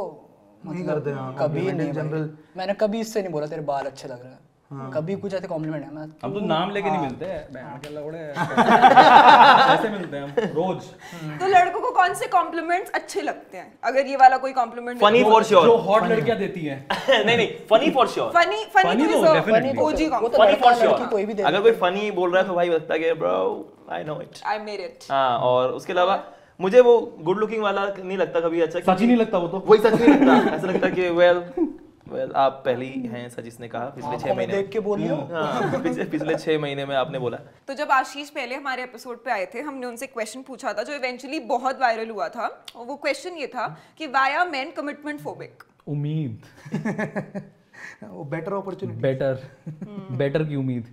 नहीं करते हैं कभी नहीं जनरल। मैंने कभी इससे नहीं बोला तेरे बाल अच्छे लग रहे हैं, कभी कुछ ऐसे कॉम्प्लीमेंट है। मैं हम तो नाम लेके नहीं मिलते हैं, बैंड के लौड़े ऐसे मिलते हैं हम रोज। तो लड़कों को कौन से कॉम्प्लीमेंट्स अच्छे लगते हैं? अगर ये वाला कोई कॉम्प्लीमेंट फनी फॉर श्योर, जो हॉट लड़कियां देती हैं। नहीं फनी फॉर श्योर, फनी तो definitely। OG funny for sure. कोई भी दे अगर कोई फनी बोल रहा है तो भाई लगता है कि bro I know it, I made it. हाँ। और उसके अलावा मुझे वो गुड लुकिंग वाला नहीं लगता कभी अच्छा। सच ही नहीं लगता वो तो। वही सच नहीं लगता, ऐसा लगता कि वेल आप पहली हैं, सर जिसने कहा पिछले 6 महीने देख के बोलियो। हाँ, पिछले 6 महीने में आपने बोला। तो जब आशीष पहले हमारे एपिसोड पे आए थे, हमने उनसे क्वेश्चन पूछा था जो इवेंचुअली बहुत वायरल हुआ था, और वो क्वेश्चन ये था कि why are men commitment phobic? उम्मीद, वो बेटर अपॉर्चुनिटी, बेटर की उम्मीद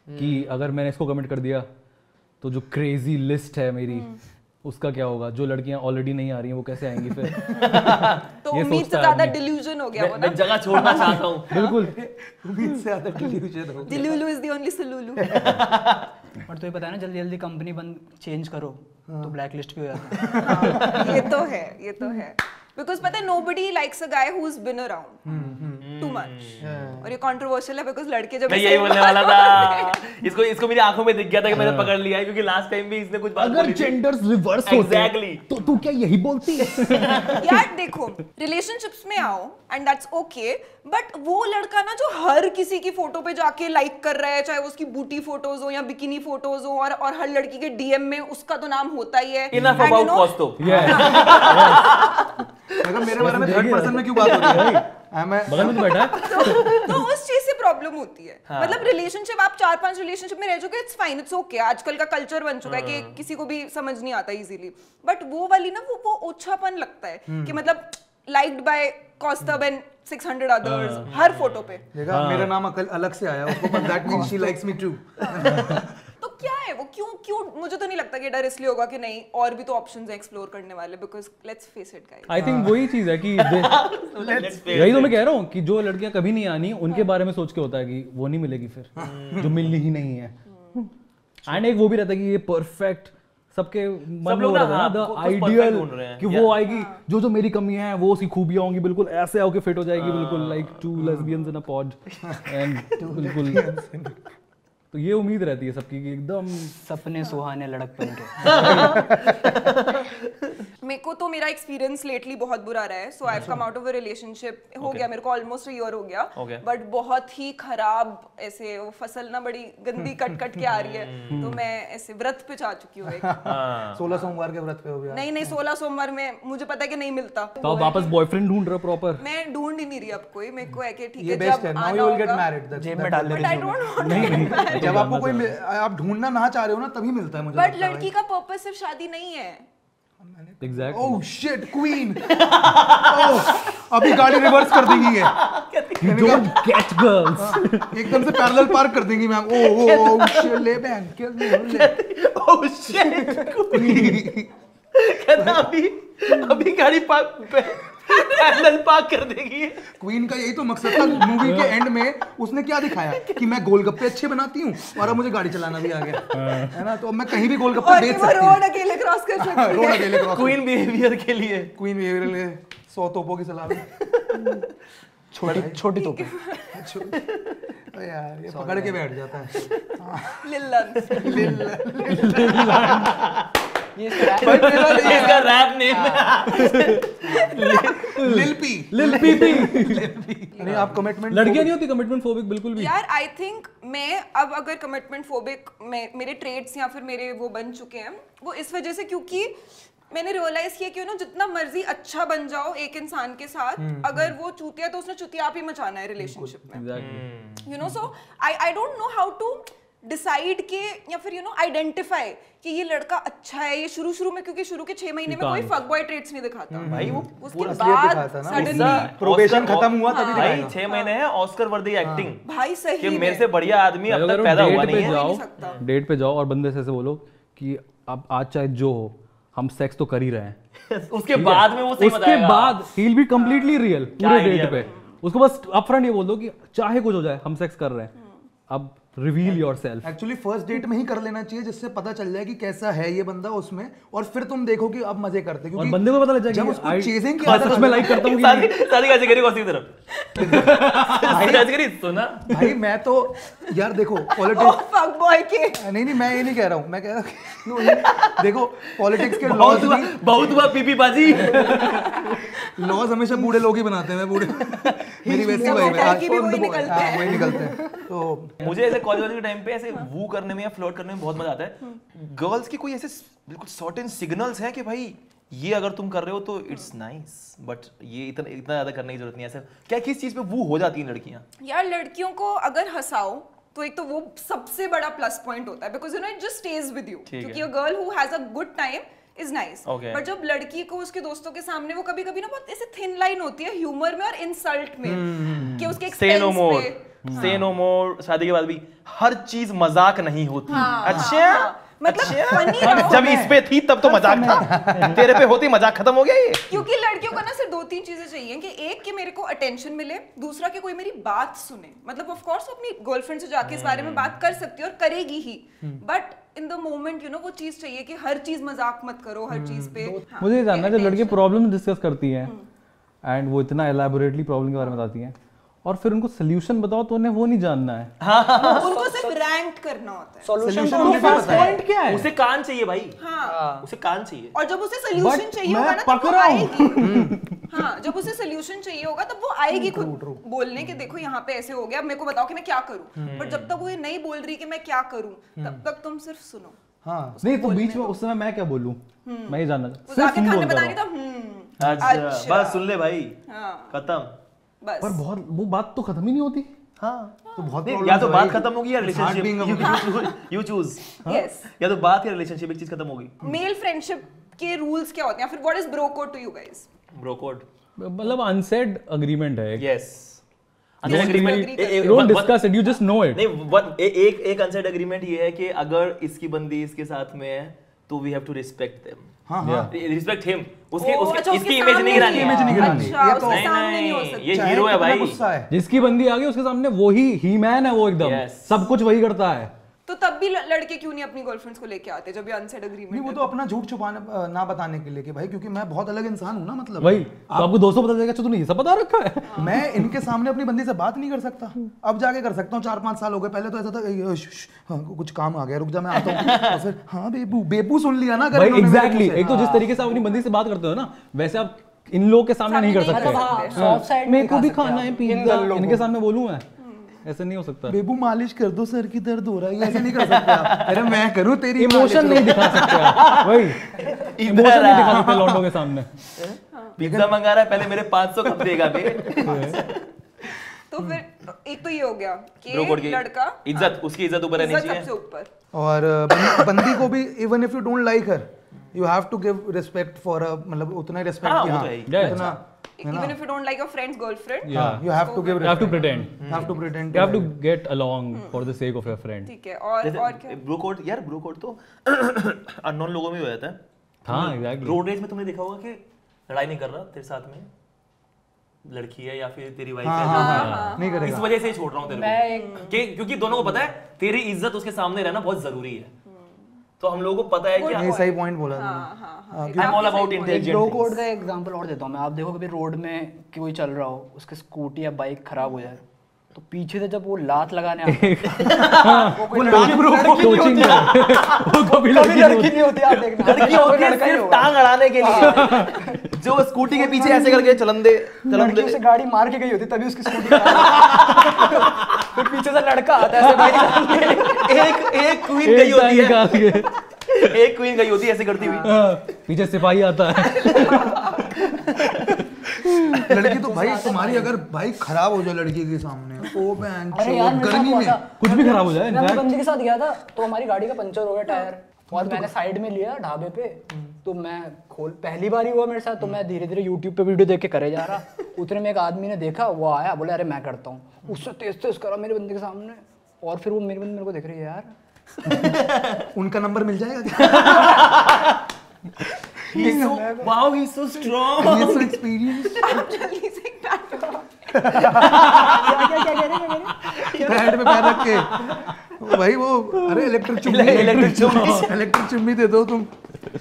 कि अगर मैंने इसको कमिट कर दिया तो जो क्रेजी लिस्ट है मेरी उसका क्या होगा, जो लड़कियां ऑलरेडी नहीं आ रही हैं वो कैसे आएंगी फिर। तो ये उम्मीद से सोचता है ज्यादा आदमी। डिल्यूजन हो गया वो ना। मैं जगह छोड़ना चाहता हूँ। बिल्कुल। उम्मीद से ज्यादा डिल्यूजन हो। दिलुलु इज द ओनली सलुलु। पर तो ये पता है ना, जल्दी जल्दी कंपनी बंद चेंज करो तो ब्लैक लिस्ट भी हो जाता है। ये तो है बिकॉज पता है nobody likes a guy who's been around too much, और ये कंट्रोवर्शियल है बिकॉज लड़के जब मैं यही बोलने वाला था। इसको मेरी आंखों में दिख गया था कि मैंने पकड़ लिया है, क्योंकि लास्ट टाइम भी इसने कुछ बात अगर बोली थी। जेंडर्स रिवर्स होते Exactly. तो तू क्या यही बोलती है? यार देखो, रिलेशनशिप्स में आओ एंड दैट्स ओके, बट वो लड़का ना जो हर किसी की फोटो पे जाके लाइक कर रहा है, चाहे वो उसकी बूटी फोटोज हो या बिकिनी फोटोज हो, और हर लड़की के डीएम में उसका तो नाम होता ही है। Enough And you about know, Costo। अगर मेरे बारे में थर्ड पर्सन में क्यों बात हो रही है? बगल में तो बैठा है। तो उस चीज से प्रॉब्लम होती है। मतलब रिलेशनशिप, आप 4-5 रिलेशनशिप में रह चुके, इट्स फाइन, इट्स ओके। आजकल का कल्चर बन चुका है कि किसी को भी समझ नहीं आता इजीली, बट वो वाली ना वो ओछापन लगता है कि मतलब लाइक्ड बाय कॉस्टब एंड 600 अदर्स हर फोटो पे। देखा, मेरा नाम अलग से आया उसको, but that means she likes me too। तो क्या है वो, क्यों मुझे तो नहीं लगता कि डर इसलिए होगा कि नहीं और भी तो ऑप्शंस हैं एक्सप्लोर करने वाले, because let's face it guys. I think वही चीज है कि यही तो मैं कह रहा हूँ कि जो लड़कियां कभी नहीं आनी उनके बारे में सोच के होता है कि वो नहीं मिलेगी फिर, जो मिलनी ही नहीं है। एंड एक वो भी रहता है कि ये परफेक्ट, सबके मन में हो रहा था ना द आइडियल कि वो आएगी, जो मेरी कमियां हैं वो उसकी खूबियां होंगी, बिल्कुल ऐसे होके फिट हो जाएगी, बिल्कुल like 2 lesbians in a pod and बिल्कुल। तो ये उम्मीद रहती है सबकी कि एकदम सपने सुहाने लड़कपन के। मेरे को तो मेरा एक्सपीरियंस लेटली बहुत बुरा रहा है, so I have come out of a relationship, हो गया मेरे को ऑलमोस्ट 1 ईयर हो गया, बट बहुत ही खराब ऐसे वो फसल ना बड़ी गंदी कट के आ रही है, तो मैं ऐसे व्रत पे जा चुकी हूँ। 16 सोमवार के व्रत पे हो गया। नहीं 16 सोमवार में मुझे पता है कि नहीं मिलता, तो आप वापस बॉयफ्रेंड ढूंढ रहे हो प्रॉपर। मैं ढूंढ ही नहीं रही अब कोई। मेरे को है कि ठीक ये है बेस्ट है, now you will get married. जेब में डाल दे बट आई डोंट वांट, जब आपको कोई आप ढूंढना ना चाह रहे हो ना तभी मिलता है मुझे। बट लड़की का पर्पस सिर्फ शादी नहीं है। एग्जैक्टली। Oh shit, queen. अभी गाड़ी रिवर्स कर देंगी ये। Don't get girls. एकदम से पैरेलल पार्क कर देंगी मैम। ओह शिट, ले बैंड ले। ओह शिट, कहता अभी गाड़ी पैरेलल पार्क कर देगी। क्वीन का यही तो मकसद था मूवी के एंड में। उसने क्या दिखाया कि मैं गोलगप्पे अच्छे बनाती हूँ और अब मुझे गाड़ी चलाना भी आ गया, है ना, तो अब मैं कहीं भी गोलगप्पे और बेच वो सकती रोड अकेले क्रॉस कर सकती हूँ। रोड है। अकेले क्रॉस। क्वीन बिहेवियर के लिए। क्वीन बिहेवियर लिए 100 तोपों की सलामी। छोटी तोपे। यार ये पकड़ के बैठ जाता है। लिल्लन। ये इसका इसका रैप नेम लिल पी। नहीं, आप कमिटमेंट लड़कियां नहीं होती कमिटमेंट फोबिक बिल्कुल भी। यार आई थिंक मैं अब अगर कमिटमेंट फोबिक मेरे ट्रेड्स या फिर मेरे वो बन चुके हैं, वो इस वजह से क्योंकि मैंने रियलाइज किया कि ना जितना मर्जी अच्छा बन जाओ एक इंसान के साथ, अगर वो चूतिया तो उसने चुतिया आप ही मचाना है रिलेशनशिप में। Exactly. You know, so I don't know how to decide के या फिर आइडेंटिफाई कि ये लड़का अच्छा है। ये शुरू में, क्योंकि शुरू के 6 महीने में कोई फक बॉय ट्रेट्स नहीं दिखाता भाई, वो उसके बाद सडनली प्रोबेशन खत्म हुआ तभी भाई दिखाएगा। 6 महीने है ऑस्कर वर्दी एक्टिंग भाई सही कि में। मेरे से बढ़िया आदमी अब तक पैदा हुआ नहीं है। डेट पे जाओ और बंदे से ऐसे बोलो कि अब आज चाहे जो हो हम सेक्स तो कर ही रहे हैं। उसके बाद में वो सही उसके बताएगा। बाद he will be completely real पूरे idea डेट पे। उसको बस अपफ्रंट ये बोल दो कि चाहे कुछ हो जाए हम सेक्स कर रहे हैं, अब reveal yourself. Actually first date में ही कर लेना चाहिए, जिससे पता चल जाए कि कैसा है ये बंदा उसमें, और फिर तुम देखो कि अब मजे करते, और क्योंकि बंदे को पता लग जब जाएगा उसको चेजिंग की कि आदत सच में लाइक करता हूँ कि शादी कैसे करी कौन सी तरफ शादी करी सुना भाई मैं तो यार देखो पॉलिटिक्स फक बॉय के नहीं मैं ये नहीं कह रहा हूँ, मैं कह रहा हूँ देखो पॉलिटिक्स के लॉज भी बहुत हुआ पीपी बाजी। लॉज हमेशा बूढ़े लोग ही बनाते हैं, मैं बूढ़े मेरी वैसी सब वाइब है। होटल की भी वही निकलते हाँ, हैं। वही निकलते हैं। तो मुझे ऐसे कॉलेज के टाइम पे ऐसे वू करने में या फ्लर्ट करने में बहुत मजा आता है। गर्ल्स की कोई ऐसे बिल्कुल सर्टेन सिग्नल्स हैं कि भाई ये अगर तुम कर रहे हो तो इट्स नाइस, बट ये इतना ज्यादा करने की जरूरत नहीं है। ऐसा क्या किस चीज पे वू हो जाती हैं लड़कियां? यार लड़कियों को अगर हंसाओ तो एक तो वो सबसे बड़ा प्लस पॉइंट होता है, because you know it just stays with you, क्योंकि a girl who has a good time is nice. But जब लड़की को उसके दोस्तों के सामने वो कभी कभी ना बहुत ऐसे थिन लाइन होती है ह्यूमर में और इंसल्ट में, कि उसके से नो एक्सपेंस मोर, पे से नो मोर, शादी के बाद भी हर चीज मजाक नहीं होती। अच्छा मतलब funny रहो। जब इस पे थी तब तो मजाक था, तेरे पे होती मजाक खत्म हो गया ये। क्योंकि लड़कियों को ना सिर्फ 2-3 चीजें चाहिए, कि एक कि मेरे को अटेंशन मिले, दूसरा कि कोई मेरी बात सुने। मतलब ऑफ कोर्स अपनी गर्लफ्रेंड से जाके इस बारे में बात कर सकती है और करेगी ही, but in the moment you know वो चीज चाहिए कि हर चीज मजाक मत करो, हर चीज पे। हाँ, मुझे ये जानना है, जब लड़की attention। प्रॉब्लम डिस्कस करती हैं एंड वो इतना एलैबोरेटली प्रॉब्लम के बारे में बताती हैं और फिर उनको सोल्यूशन बताओ तो उन्हें वो नहीं जानना है। उनको सिर्फ रैंट करना होता है। सॉल्यूशन Solution तो उन्हें उनके भी पास पता है। पॉइंट क्या है? उसे कान चाहिए भाई, हाँ, उसे कान चाहिए। और जब उसे सोल्यूशन But चाहिए मैं होगा ना तब पक वो रहा हूँ। आएगी। हाँ, जब उसे सोल्यूशन चाहिए होगा तब वो आएगी खुद बोलने कि देखो यहाँ पे ऐसे हो गया, अब मेरे को बताओ कि मैं क्या करूँ। बट जब तक वो ये नहीं बोल रही कि मैं क्या करूँ, तब तक तुम सिर्फ सुनो। हाँ, नहीं तो बीच में उस समय मैं क्या बोलूं, मैं ये जानना वो सिर्फ जाके तुम खाने बोलते बताएंगे रहो। तब अच्छा बस सुन ले भाई, हाँ, खत्म। बस पर बहुत वो बात तो खत्म ही नहीं होती। हाँ तो बहुत नहीं, problems या तो है बात भाई। खत्म होगी या It's hard being a relationship you choose, yes. या तो बात या रिलेशनशिप एक चीज खत्म होगी। मेल फ्रेंडशिप के रूल्स क्या होते हैं, फिर what is bro code to you guys? Bro code, मतलब अनसेड अग्रीमेंट है। Yes, don't discuss it, you just know it. नहीं एक अनसेड एग्रीमेंट ये है कि अगर इसकी बंदी इसके साथ में है तो we have to respect them. हाँ हाँ, रिस्पेक्ट हिम, उसके ओ, उसके अच्छा, इसकी उसके इमेज सामने नहीं गिरानी, इमेज नहीं गिरानी। अच्छा, ये उसके तो सामने नहीं हो नहीं, सकती। ये चाहे हीरो है कितना भाई। गुस्सा है। जिसकी बंदी आ गई उसके सामने वो ही मैन है, वो एकदम Yes. सब कुछ वही करता है। तो तब भी लड़के क्यों नहीं अपनी गर्लफ्रेंड्स को लेके आते जब ये अनसेड नहीं, एग्रीमेंट वो है? तो अपना झूठ छुपाने ना बताने के लिए कि भाई क्योंकि मैं बहुत अलग इंसान हूँ ना, मतलब वही तो आपको 200 पता चलेगा, तूने ये सब बता रखा है। मैं इनके सामने अपनी बंदी से बात नहीं कर सकता, अब जाके कर सकता हूँ। 4-5 साल हो गए, पहले तो ऐसा था हाँ, कुछ काम आ गया, रुक जा मैं आता हूँ। और फिर हाँ बेबू सुन लिया ना, अगर भाई इन्होंने मेरे एग्जैक्टली, मुंह से। एक तो जिस तरीके से आप अपनी बंदी से बात करते हो ना, वैसे आप इन लोगों के सामने नहीं कर सामने नहीं सकते। कर हाँ, सकते। सॉफ्ट साइड मेरे को भी खाना है पिज्जा, इनके सामने बोलूं मैं, ऐसे नहीं हो सकता। बेबू मालिश कर दो, सर की दर्द हो रहा है, ऐसे नहीं कर सकते आप। अरे मैं करूँ तेरी इमोशन नहीं दिखा सकते आप, वही इमोशन नहीं दिखा सकते लौंडों के सामने। पिज्जा मंगा रहा है, पहले मेरे 500 कब देगा बे? तो फिर एक तो ये हो गया ब्रो कोड कि की लड़का इज्जत, उसकी इज्जत ऊपर रहनी इज्जत चाहिए। सबसे ऊपर। और बंदी को भी even if you don't like her, you have to give respect for मतलब उतना ही रिस्पेक्ट हाँ, कि वो हाँ तो है ही। Yeah. उतना even if you don't like your friend's girlfriend, you have to give You have to pretend. Have to pretend You have to get along for the sake of your friend. ठीक है। और क्या? Bro code, यार bro code तो unknown लोगों में हो जाता है। हाँ एग्जैक्टली। रोड रेज में तुमने देखा होगा कि लड़ाई नहीं कर रहा तेरे साथ में लड़की है या फिर तेरी वाइफ है, नहीं इस करेगा। वजह से ही छोड़ रहा हूँ तेरे मैं को क्योंकि दोनों को पता है तेरी इज्जत उसके सामने रहना बहुत जरूरी है। तो हम लोगों को पता है कि नहीं, सही पॉइंट बोला तुमने। हाँ, आई एम ऑल अबाउट एक इंटेलिजेंट ब्रो कोड का एग्जांपल और देता हूँ मैं। आप देखो कभी रोड में कि कोई चल रहा हो, उसकी स्कूटी या बाइक खराब हो जाए, तो पीछे से जब वो लात लगाने आता है, वो कोचिंग वो कभी कभी लड़की लड़की नहीं होती, आप देखना लड़की होती है लड़का ही सिर्फ होगा। टांग अड़ाने के लिए, जो स्कूटी के पीछे ऐसे करके चलन दे लड़की उसे गाड़ी मार के गई होती तभी उसकी स्कूटी फिर पीछे से लड़का आता है ऐसे गाड़ी एक क्वीन गई होती है, निकाल के एक क्वीन गई होती है ऐसे करती हुई। पीछे सिपाही आता है। लड़की तो भाई तुम्हारी अगर बाइक खराब हो जाए लड़की के सामने, ओ बहन अरे यार मेरे साथ गर्मी हुआ में था। कुछ भी खराब हो जाए मैं अपनी इनफैक्ट। बंदी के साथ गया था तो हमारी गाड़ी का पंचर हो गया टायर, और मैंने साइड में लिया ढाबे पे, तो मैं पहली बार ही हुआ मेरे साथ, तो मैं धीरे धीरे यूट्यूब पे वीडियो देख के करे जा रहा। उतने में एक आदमी ने देखा, वो आया बोले अरे मैं करता हूँ, उससे तेज तेज करा मेरी बंदी के सामने, और फिर वो मेरी बंदी मेरे को देख रही है यार। उनका नंबर मिल जाएगा क्या? Wow he so strong. ये so experience। आप जल्दी से काटो। पैड में पैर रख के भाई वो अरे इलेक्ट्रिक चुम्मी दे दो तुम,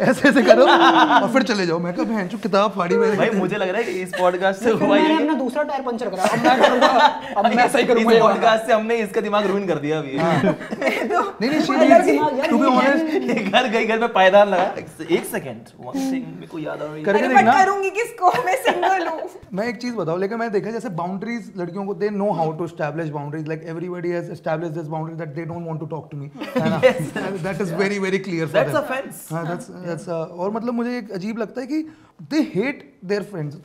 ऐसे ऐसे करो और फिर चले जाओ। मैं कहा बहन चो किताब फाड़ी मैंने। भाई मुझे लग रहा है कि इस पॉडकास्ट से फिर हुआ मैंने ये अपना दूसरा टायर पंचर करा, अब मैं करूंगा, अब मैं सही करूंगा इस ये वाला। पॉडकास्ट से हमने इसका दिमाग रुइन कर दिया अभी। नहीं अलग दिमाग यार, टू बी ये ऑनेस्ट घर में पायदान लगा। एक सेकंड, वन थिंग मेरे को याद आ रही है। करके अरे देखना। बट करूंगी किसको, मैं सिंगल हूँ। मैं एक चीज बताऊं, लेकिन मैंने देखा जैसे बाउंड्रीज लड़कियों को, they know how to establish boundaries, like everybody has established this boundary that they don't want to talk to me, है ना? That is very very clear for That's offense. हां, दैट्स और मतलब मुझे एक अजीब लगता है कि they hate their friends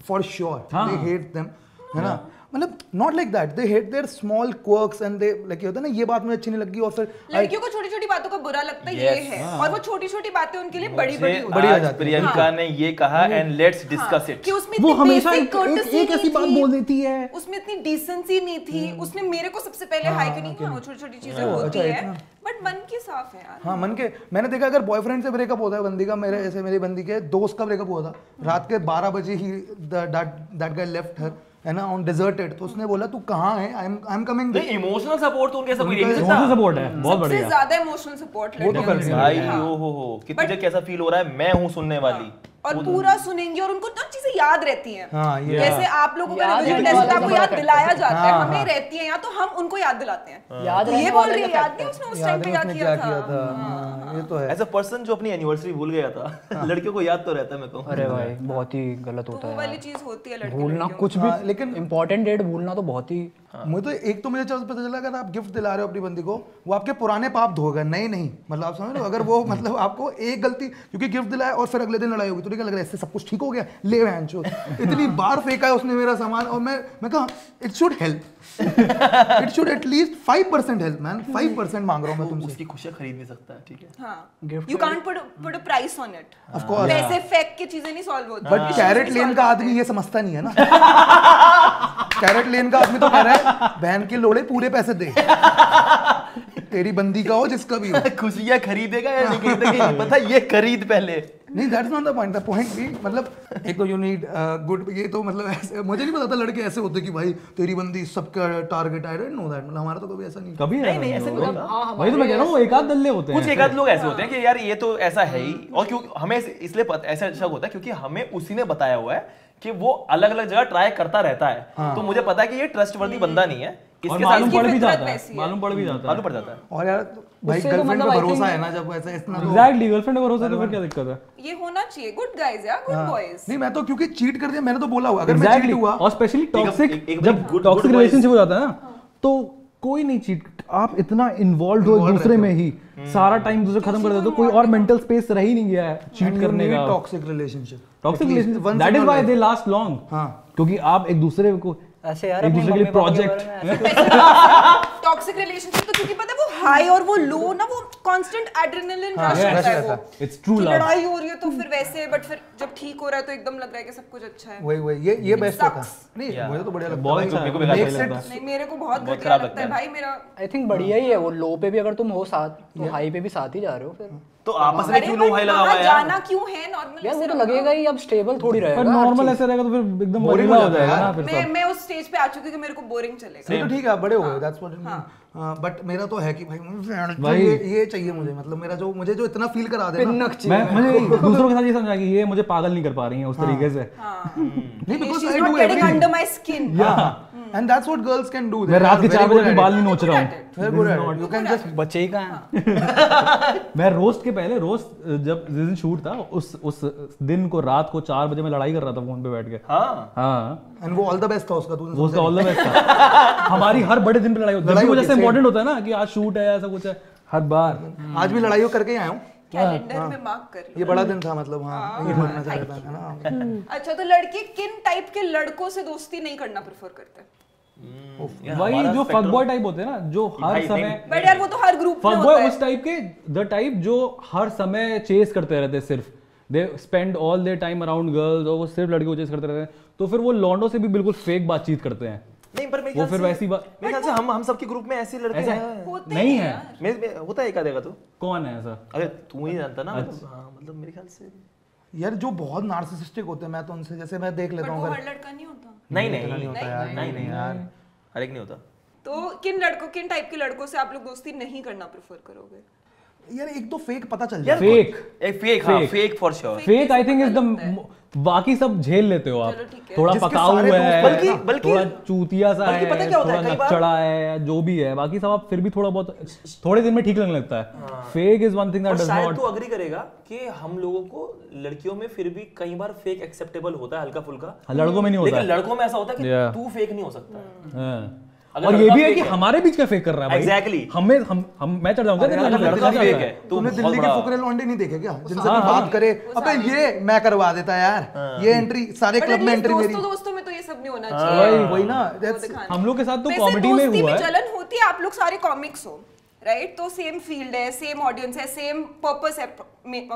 for sure, they hate them, है ना? मतलब not like that, they hate their small quirks and they like, होता है ना ये बात मुझे अच्छी नहीं लगी और फिर लड़कियों को छोटी छोटी बातों का बुरा लगता है, ये है, और वो छोटी छोटी बातें उनके लिए बड़ी बड़ी होती बड़ी हो आज जाती है। प्रियंका ने ये कहा एंड लेट्स डिस्कस है इट। कि उसमें वो इतनी हमेशा basic एक courtesy ऐसी नहीं बात थी, बोल देती है। उसमें इतनी डिसेंसी नहीं थी, उसने मेरे को सबसे पहले हाई क्यों नहीं कहा, छोटी छोटी चीजें होती है, बट मन की साफ है यार। हाँ, मन के। मैंने देखा अगर बॉयफ्रेंड से ब्रेकअप होता है बंदी का, मेरे ऐसे मेरी बंदी के दोस्त का ब्रेकअप हुआ था, रात के 12 बजे ही दैट गाय लेफ्ट हर, है ना, ऑन डिजर्टेड। तो उसने बोला तू कहाँ है, आई एम कमिंग। नहीं, इमोशनल सपोर्ट तो उनके ऐसा कोई नहीं सकता। इमोशनल सपोर्ट है, बहुत सबसे बढ़िया। ज्यादा इमोशनल सपोर्ट वो तो लड़कियों करते में। हैं। भाई हो कि तुझे कैसा फील हो रहा है, मैं हूँ सुनने वाली। और पूरा सुनेंगे, और उनको तो चीजें याद रहती हैं। हाँ, ये जैसे आप लोगों का याद रिवीजन रहने टेस्ट वाला आपको तो याद बड़ा दिलाया जाता है, हाँ, हमें हाँ। रहती है या तो हम उनको याद दिलाते हैं। याद तो रहने ये बोल वाले रही है का याद फैक्टर नहीं उसने उस याद टाइम पे है क्या उसने किया क्या किया था। था। हाँ, ये तो है। एज अ पर्सन जो अपनी एनिवर्सरी भूल गया था, लड़कियों को याद तो रहता है। मैं कहूँ अरे भाई बहुत ही गलत तो होता वो है वाली यार। चीज होती है लड़की भूलना लड़कियों कुछ हाँ, भी, लेकिन इम्पोर्टेंट डेट भूलना तो बहुत ही। मुझे तो एक तो मुझे पता चला, अगर आप गिफ्ट दिला रहे हो अपनी बंदी को, वो आपके पुराने पाप धोएगा, नए नहीं। मतलब आप समझ रहे हो, अगर वो मतलब आपको एक गलती क्योंकि गिफ्ट दिलाया और फिर अगले दिन लड़ाई होगी, तो क्या लग रहा है इससे सब कुछ ठीक हो गया, ले बहन चो, इतनी बार फेंका है उसने मेरा सामान, और मैं कहा it should help, it should at least 5% help man, 5% मांग रहा हूँ मैं तुमसे। उसकी खुशियाँ खरीद नहीं सकता है, ठीक है। हाँ, Gift you can't put a price on it. Of course. पैसे फेंक के चीजें नहीं सॉल्व होती, बट कैरेट लेन का आदमी ये समझता नहीं है ना। कैरेट लेन का आदमी तो कह रहा है बहन के लोड़े पूरे पैसे दे, तेरी बंदी का हो जिसका भी हो। खुशियाँ खरीदेगा या नहीं खरीदेगा ये नहीं पता, ये खरीद पहले। नहीं, that's not the point. The point भी मतलब एक तो यू नीड गुड, ये तो मतलब ऐसे मुझे नहीं पता था लड़के ऐसे होते कि भाई तेरी बंदी सबका target, I don't know that. मतलब हमारा तो कभी ऐसा नहीं। कभी नहीं ऐसे नहीं होता। वही तो मैं कह रहा हूँ, एक आध दल्ले होते हैं कुछ एक आध लोग ऐसे होते हैं कि यार ये तो ऐसा है ही, और क्यों हमें इसलिए ऐसा शक होता है क्योंकि हमें उसी ने बताया हुआ है कि वो अलग अलग जगह ट्राई करता रहता है। तो मुझे पता है कि ये ट्रस्टवर्दी बंदा नहीं है, और इसके मालूम साथ पड़ भी फितरत जाता है, वैसी है। मालूम पड़ भी जाता है। मालूम पड़ जाता है। और यार भाई उससे तो गर्लफ्रेंड मतलब पे I भरोसा think- है ना, जब ऐसा इतना तो एग्जैक्टली, गर्लफ्रेंड का भरोसा तो फिर क्या दिक्कत है? ये होना चाहिए। गुड गाइज यार, गुड बॉयज। नहीं, मैं तो क्योंकि चीट कर दिया, मैंने तो बोला हुआ अगर मैं एग्जैक्टली, चीट हुआ और स्पेशली टॉक्सिक, एक जब good टॉक्सिक boys- रिलेशनशिप हो जाता है ना, तो कोई नहीं चीट, आप इतना इन्वॉल्व हो एक दूसरे में ही, सारा टाइम दूसरे खत्म कर देते हो, कोई और मेंटल स्पेस रह ही नहीं गया है चीट करने का। Toxic relationship, toxic relationship, that is why they last long. हाँ। क्योंकि आप एक दूसरे को ऐसे यार एक अपनी दूसरे के लिए मम्मी पापा के प्रोजेक्ट बारे में ऐसे- टॉक्सिक रिलेशनशिप तो क्योंकि पता है वो हाई और वो लो ना, वो कांस्टेंट एड्रेनलिन रश yes, रहता है रहता वो। It's true कि love. लड़ाई हो रही है तो फिर वैसे, बट फिर जब ठीक हो रहा है तो एकदम लग रहा है कि सब कुछ अच्छा है। वही ये बेस्ट होता है। sucks. नहीं, मुझे तो बढ़िया लगता बहुत है अच्छा भाई। मेरे को भी बेकार Makes लगता it- नहीं, मेरे को बहुत बहुत घटिया खराब लगता है लगता भाई मेरा। आई थिंक बढ़िया ही है वो, लो पे भी अगर तुम हो साथ तो हाई पे भी साथ ही जा रहे हो फिर। तो आपस में अरे क्यों but लो हाई लगा हुआ वहाँ है जाना क्यों है? नॉर्मल यार वो तो लगेगा ही, अब स्टेबल थोड़ी पर रहेगा हर नॉर्मल चीज। ऐसे रहेगा तो फिर एकदम Boring बोरिंग हो हो जाता है जाएगा ना यार। फिर सब। मैं उस स्टेज पे आ चुकी हूँ कि मेरे को बोरिंग चलेगा। नहीं तो ठीक है, बड़े हो गए, दैट्स व्हाट। बट मेरा तो है कि भाई भाई- ये चाहिए मुझे, मतलब मेरा जो मुझे जो इतना फील करा दे ना। पिन्नक चाहिए मैं मुझे दूसरों के साथ ये समझा कि ये मुझे पागल नहीं कर पा रही है उस तरीके से। नहीं, because She's I not do getting everything. under my skin. And that's what girls can do. मैं रात के 4 बजे अपने बाल नहीं नोच रहा हूँ। They're good at it. You can just बच्चे ही कहाँ हैं? मैं रोस्ट के पहले, रोस्ट जब जिस दिन शूट था उस दिन को रात को 4 बजे मैं लड़ाई कर रहा था फोन पे बैठ के। हाँ, and वो all the best था उसका, तूने वो उसका ऑल द बेस्ट था। हमारी हर बड़े दिन पे लड़ाई होती है, जब भी लड़ाई वो होती जैसे है, इंपॉर्टेंट होता है ना कि आज शूट है, ऐसा कुछ है, हर बार। आज भी लड़ाई करके ही आया हूँ। कैलेंडर में मार्क कर लो। ये बड़ा दिन था, मतलब हाँ, ये मानना चाहता है ना। अच्छा, तो लड़के किन टाइप के लड़कों से दोस्ती नहीं करना प्रेफर करते? वही जो फक बॉय टाइप होते हैं ना, जो हर भाई, समय, बट यार वो तो हर ग्रुप में फक होता बॉय है। उस टाइप के, द टाइप जो हर समय चेस करते रहते हैं, सिर्फ they spend all their time around girls, और वो सिर्फ लड़कियों को चेस करते रहते हैं, तो फिर वो लॉन्डो से भी बिल्कुल फेक बातचीत करते हैं। नहीं, पर मेरे वो ख्याल फिर से- वैसी बात मेरे ख्याल से हम सबके ग्रुप में ऐसे लड़के ऐसा हैं। होते नहीं हैं है। यार। मेरे होता है, एक आधेगा तू। कौन है ऐसा? अरे तू ही जानता ना, मतलब मेरे ख्याल से यार जो बहुत नार्सिसिस्टिक होते हैं, मैं तो उनसे जैसे मैं देख बट लेता वो हूँ हर लड़का नहीं होता। नहीं नहीं होता यार, नहीं यार। हर एक नहीं होता। तो किन टाइप के लड़कों से आप लोग दोस्ती नहीं करना प्रेफर करोगे? यार एक तो फेक पता चल जाए। फेक, एक फेक, हाँ fake for sure. Fake I think is the बाकी सब झेल लेते हो आप। चलो ठीक है। थोड़ा जिसके पकाऊ सारे है, बल्कि थोड़ा चूतिया सा बल्कि है, पता क्या होता है, थोड़ा कई बार- चढ़ा है, जो भी है, बाकी सब आप फिर भी थोड़ा बहुत थोड़े दिन में ठीक लगने लगता है। Fake is one thing that और डज शायद नॉट। तू अग्री करेगा कि हम लोगों को लड़कियों में फिर भी कई बार फेक एक्सेप्टेबल होता है, हल्का फुल्का, लड़कों में नहीं होता लेकिन है। लड़कों में ऐसा होता है कि Yeah. तू फेक नहीं हो सकता। हाँ। अगर और ये लड़का भी है fake कि है- हमारे बीच का फेक कर रहा है भाई। Exactly. हमें हम मैं चढ़ जाऊंगा अरे तेरे यार, में, लड़का लड़का फेक जाता है, है। तू तूने बहुत दिल्ली के बड़ा- फुकरे लौंडे नहीं देखे क्या, जिनसे हाँ, तू हाँ। बात करे, अबे ये मैं करवा देता यार, ये एंट्री सारे But क्लब at में least एंट्री मेरी। दोस्तों में तो ये सब नहीं होना हाँ। चाहिए। वही ना, वो that's- दिखाना। हम लोग के साथ तो वैसे कॉमेडी में दोस्ती हुआ है। जलन होती है, आप लोग सारे कॉमिक्स हो, राइट? तो सेम फील्ड है, सेम ऑडियंस है, सेम पर्पस है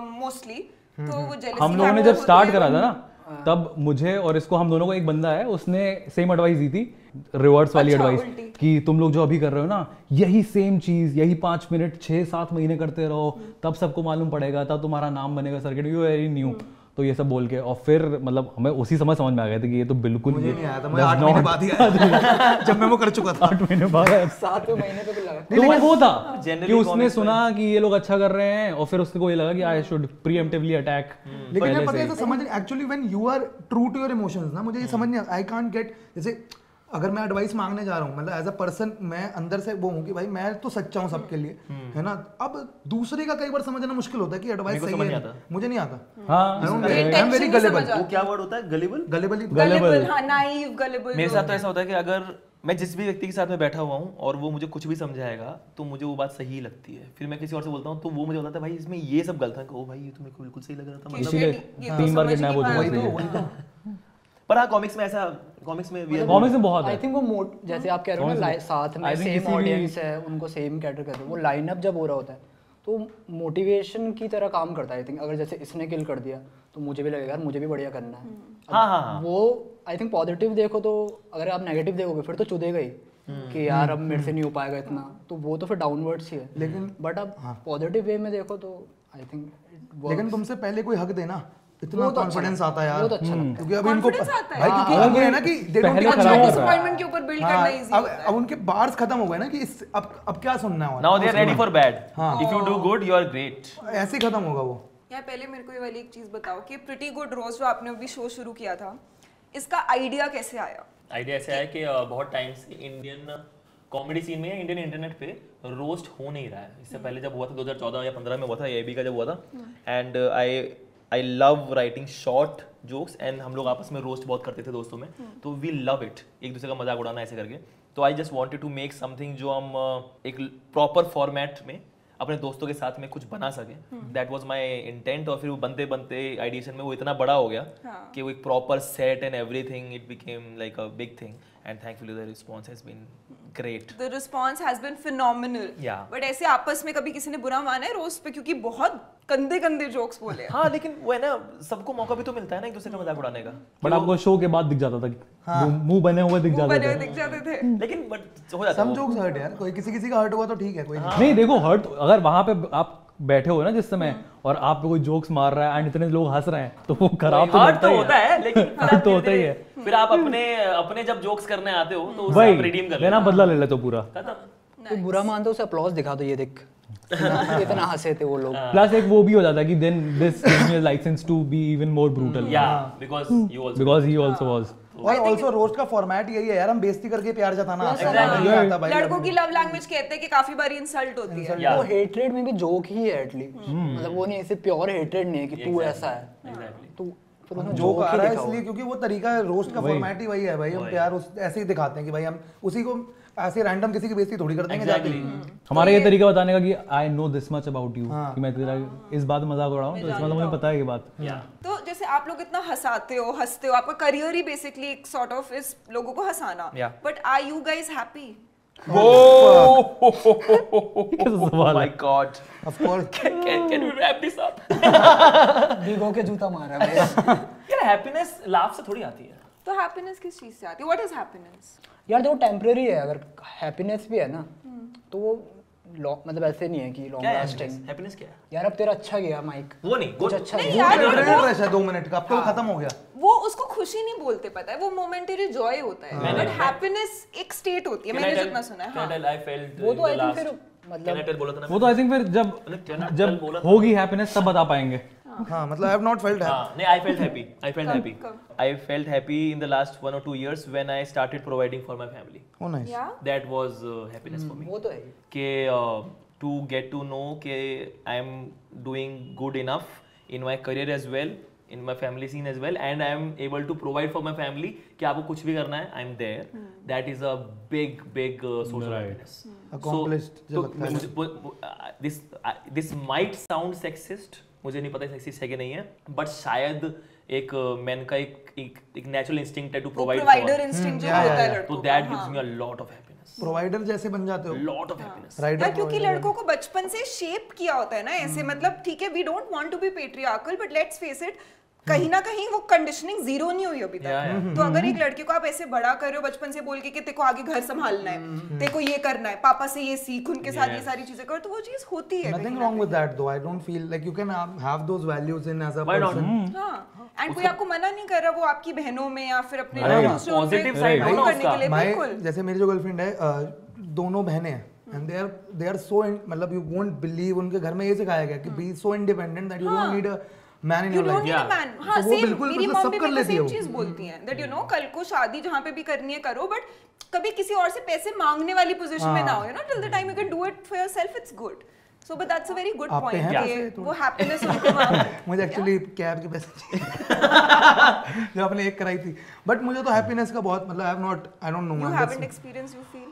मोस्टली, तो वो jealousy हम लोगों ने factor जब स्टार्ट होती है। करा था ना, तब मुझे और इसको, हम दोनों को एक बंदा है, उसने सेम एडवाइस दी थी, रिवर्स वाली अच्छा, एडवाइस, उल्टी। कि तुम लोग जो अभी कर रहे हो ना, यही सेम चीज, यही 5 मिनट 6-7 महीने करते रहो, तब सबको मालूम पड़ेगा, तब तुम्हारा नाम बनेगा, सर्किट यू वेरी न्यू। तो ये सब बोल के, और फिर मतलब हमें उसी समय समझ में आ गया था कि ये तो बिल्कुल मुझे नहीं आया था, मैं does 8 महीने not- बाद ही आया जब मैं वो कर चुका था। 8 महीने बाद आया। 7वें महीने पे भी लगा। तो वो था Generally कि उसने comics सुना कि ये लोग अच्छा कर रहे हैं, और फिर उसको ये लगा कि आई शुड प्रीएम्प्टिवली अटैक। लेकिन यार पता है, ऐसा समझ actually when you are true to your emotions ना, मुझे ये समझ नहीं, आई कांट गेट, जैसे अगर मैं एडवाइस मांगने जा रहा हूँ, मतलब एज अ पर्सन मैं अंदर से वो हूँ कि भाई मैं तो सच्चा हूँ सबके लिए, है ना। अब दूसरे का कई बार समझना मुश्किल होता है कि एडवाइस सही है, मुझे नहीं आता। हाँ, आई एम वेरी गलेबल। वो क्या वर्ड होता है, गलिबल? Gullible, हाँ, naive, gullible मेरे जो साथ तो ऐसा होता है कि अगर मैं जिस भी व्यक्ति के साथ में बैठा हुआ हूँ और वो मुझे कुछ भी समझाएगा तो मुझे वो बात सही लगती है, फिर मैं किसी और से बोलता हूँ तो वो मुझे बताता है भाई इसमें ये सब गलत है, ओ भाई ये तो मेरे को बिल्कुल सही लग रहा था, मतलब। इसीलिए ये तो 3 बार समझ किडनैप हो नहीं चुका पाया। है। पर हाँ, कॉमिक्स में ऐसा, कॉमिक्स में we are- कॉमिक्स में बहुत आई है। थिंक वो जैसे आप कह रहे हो ना, साथ में I think सेम किसी भी- ऑडियंस है, उनको सेम कैटर करते हैं, वो लाइनअप जब हो रहा होता है तो मोटिवेशन की तरह काम करता है। आई थिंक अगर जैसे इसने किल कर दिया तो मुझे भी लगेगा यार मुझे भी बढ़िया करना है। हाँ हाँ हाँ। वो आई थिंक पॉजिटिव देखो तो, अगर आप नेगेटिव देखोगे फिर तो चुदेगा ही कि यार अब मेरे से नहीं हो पाएगा इतना, तो वो तो फिर डाउनवर्ड्स ही है। लेकिन बट अब पॉजिटिव वे में देखो तो आई थिंक लेकिन तुमसे पहले कोई हक देना, इतना वो तो अच्छा कॉन्फिडेंस लगता आता है, है यार, वो तो अच्छा लगता है। क्योंकि अभी इनको Confidence आता है। भाई, क्योंकि हाँ, अब है ना कि they don't पहले get- खराब अच्छा, हो रहा है। disappointment के ऊपर build हाँ, करना easy अब होता है। अब उनके बार्स खत्म हो गए ना कि इस अब क्या सुनना है, Now they are ready for bad. हाँ। If you do good, you are great. ऐसे ही खत्म होगा वो। यार पहले मेरे को ये वाली एक चीज बताओ कि प्रिटी गुड रोज जो आपने अभी शो शुरू किया था, इसका आइडिया कैसे आया? आइडिया ऐसा है कि बहुत टाइम से इंडियन कॉमेडी सीन में या इंडियन इंटरनेट पे रोस्ट हो नहीं रहा है। इससे पहले जब हुआ था 2014 या 15 में हुआ था, एबी का जब हुआ था, and I love writing short jokes, and हम लोग आपस में रोस्ट बहुत करते थे दोस्तों में, तो वी लव इट, एक दूसरे का मजाक उड़ाना ऐसे करके। तो I just wanted to make something जो हम एक प्रॉपर फॉर्मेट में अपने दोस्तों के साथ में कुछ बना सके। That was my intent. और फिर वो बनते बनते एडिशन में वो इतना बड़ा हो गया कि वो एक proper set and everything, it became like a big thing, and thankfully the response has been great. The response has been phenomenal. Yeah. But ऐसे आपस में कभी किसी ने बुरा माना है रोस्ट पे, क्योंकि बहुत गंदे गंदे जोक्स बोले हैं। हाँ, लेकिन वो है ना, सबको मौका भी तो मिलता है ना एक दूसरे का मजाक उड़ाने का। बट आपको शो के बाद दिख जाता था, मुंह बने हुए दिख मुंह जाते बने हुए थे। दिख जाते थे। लेकिन बट हो जाता है सम वो। जोक्स हर्ट यार, कोई किसी किसी का हर्ट हुआ तो ठीक है, कोई नहीं। नहीं देखो, हर्ट अगर वहां पे आप बैठे हो ना जिस समय, और आप पे कोई जोक्स मार रहा है एंड इतने लोग हंस रहे हैं, तो वो खराब तो हर्ट लगता तो ही होता है, लेकिन फिर आप तो होता ही है। फिर आप अपने जब जोक्स करने आते हो तो उससे भाई आप रिडीम कर लेना, लेना। बदला ले ले तो पूरा। खत्म। कोई बुरा मानता है उसे अप्लॉज दिखा दो, ये देख इतना हंसे थे वो लोग। प्लस एक वो भी हो जाता है कि then this gives me license to be even more brutal, या because you also because he also was. और ऑल्सो रोस्ट का फॉर्मेट यही है यार, हम बेइज्जती करके प्यार जताना आता है। Exactly. नहीं आता भाई। लड़कों की लव लैंग्वेज कहते हैं कि काफी बार इंसल्ट होती है। या वो हेट्रेड में भी जोक ही है एटलीस्ट, मतलब वो नहीं ऐसे प्योर हेट्रेड नहीं है कि तू ऐसा है, एग्जैक्टली। तू फिर उसमें जोक जोक आ ही रहा है दिखा हुआ इसलिए क्योंकि वो तरीका है, रोस्ट का फॉर्मेट ही वही है भाई, हम प्यार उस ऐसे ही दिखाते हैं कि भाई हम उसी को ऐसे रैंडम किसी की बेइज्जती थोड़ी कर देंगे जाके। हमारा ये तरीका बताने का कि I know this much about you, कि मैं तेरा इस बात में मजाक उड़ाऊं, तो इसमें तो मुझे पता है ये बात। तो जैसे आप लोग इतना हंसाते हो, हंसते हो, आपका करियर ही बेसिकली एक सॉर्ट ऑफ इस लोगों को हंसाना। Yeah. But are you guys happy? कैसा सवाल माय है? God, of course can we wrap this up? बिगो के जूता मारा है यार हैप्पीनेस लाफ से थोड़ी आती है। तो हैप्पीनेस किस चीज से आती है? What is happiness? यार देखो टेम्परेरी है, अगर हैप्पीनेस भी है ना तो वो मतलब ऐसे नहीं है कि लॉन्ग क्या है लास्टिंग। हैप्पीनेस? क्या है यार अब तेरा अच्छा गया माइक, वो नहीं, कुछ good. अच्छा नहीं नहीं यार, एड्रेनलिन रश है 2 मिनट का, अब तो खत्म हो गया। वो उसको खुशी नहीं बोलते, पता है, वो मोमेंटरी जॉय होता है। बट हैप्पीनेस एक स्टेट होती है, Can I मैंने tell- जितना सुना है। can I हाँ, tell I felt वो in तो the आई थिंक last- फिर Can I मतलब tell बोला था ना? वो तो आई थिंक फिर Can I tell जब बोला था? होगी हैप्पीनेस तब बता पाएंगे। हाँ मतलब आई हैव नॉट फेल्ट नहीं, I felt happy. I felt happy in the last 1 or 2 years when I started providing for my family. Oh nice. Yeah. That was happiness for me. वो तो है ही। कि to get to know कि I am doing good enough in my career as well, in my family scene as well, and I am able to provide for my family कि आपको कुछ भी करना है, I am there. That is a big social happiness. Accomplished जो लगता है। This might sound sexist, मुझे नहीं पता sexist है कि नहीं है, but शायद एक मैन का एक नेचुरल इंस्टिंक्ट है to provide provider for, instinct जो Yeah, होता है yeah, लड़कों so का, that gives हाँ। me a lot of happiness. Provider जैसे बन जाते हो। Lot of happiness. राइडर यार क्योंकि लड़कों को बचपन से शेप किया होता है ना ऐसे, मतलब ठीक है we don't want to be patriarchal but let's face it, कहीं ना कहीं वो कंडीशनिंग जीरो नहीं हुई अभी तक। तो अगर एक लड़के को आप ऐसे बड़ा कर रहे हो बचपन से बोल के कि तेरे को आगे घर संभालना है, तेरे को ये करना है, पापा से ये सीख, उनके साथ ये सारी चीजें कर, तो वो चीज होती है। Nothing wrong with that though. I don't feel like you can have those values in as a Why not? person. हाँ, एंड कोई आपको मना नहीं कर रहा वो आपकी बहनों में या फिर अपने अरे दूसरों पे positive side grow हो ना करने के लिए, My बिल्कुल। जैसे मेरी जो गर्लफ्रेंड है दोनों बहनें हैं and they are so मतलब you won't believe उनके घर में ये सिखाया गया कि be so independent that you don't need a man in You your don't life. need a man. हाँ, तो वो same, बिल्कुल मेरी मतलब मॉम सब भी कर मेरे को लेती है सेम वो। चीज बोलती हैं that you know कल को शादी जहाँ पे भी करनी है करो, बट कभी किसी और से पैसे मांगने वाली पोजीशन में ना हो, you know, till the time you can do it for yourself, it's good. So but that's a very good आप पे point हैं कि पैसे तो- वो हैप्पीनेस उनके वहाँ मुझे एक्चुअली कैब के पैसे चाहिए जो आपने एक कराई थी, बट मुझे तो हैप्पीनेस का बहुत मतलब आई don't no you haven't experienced, you feel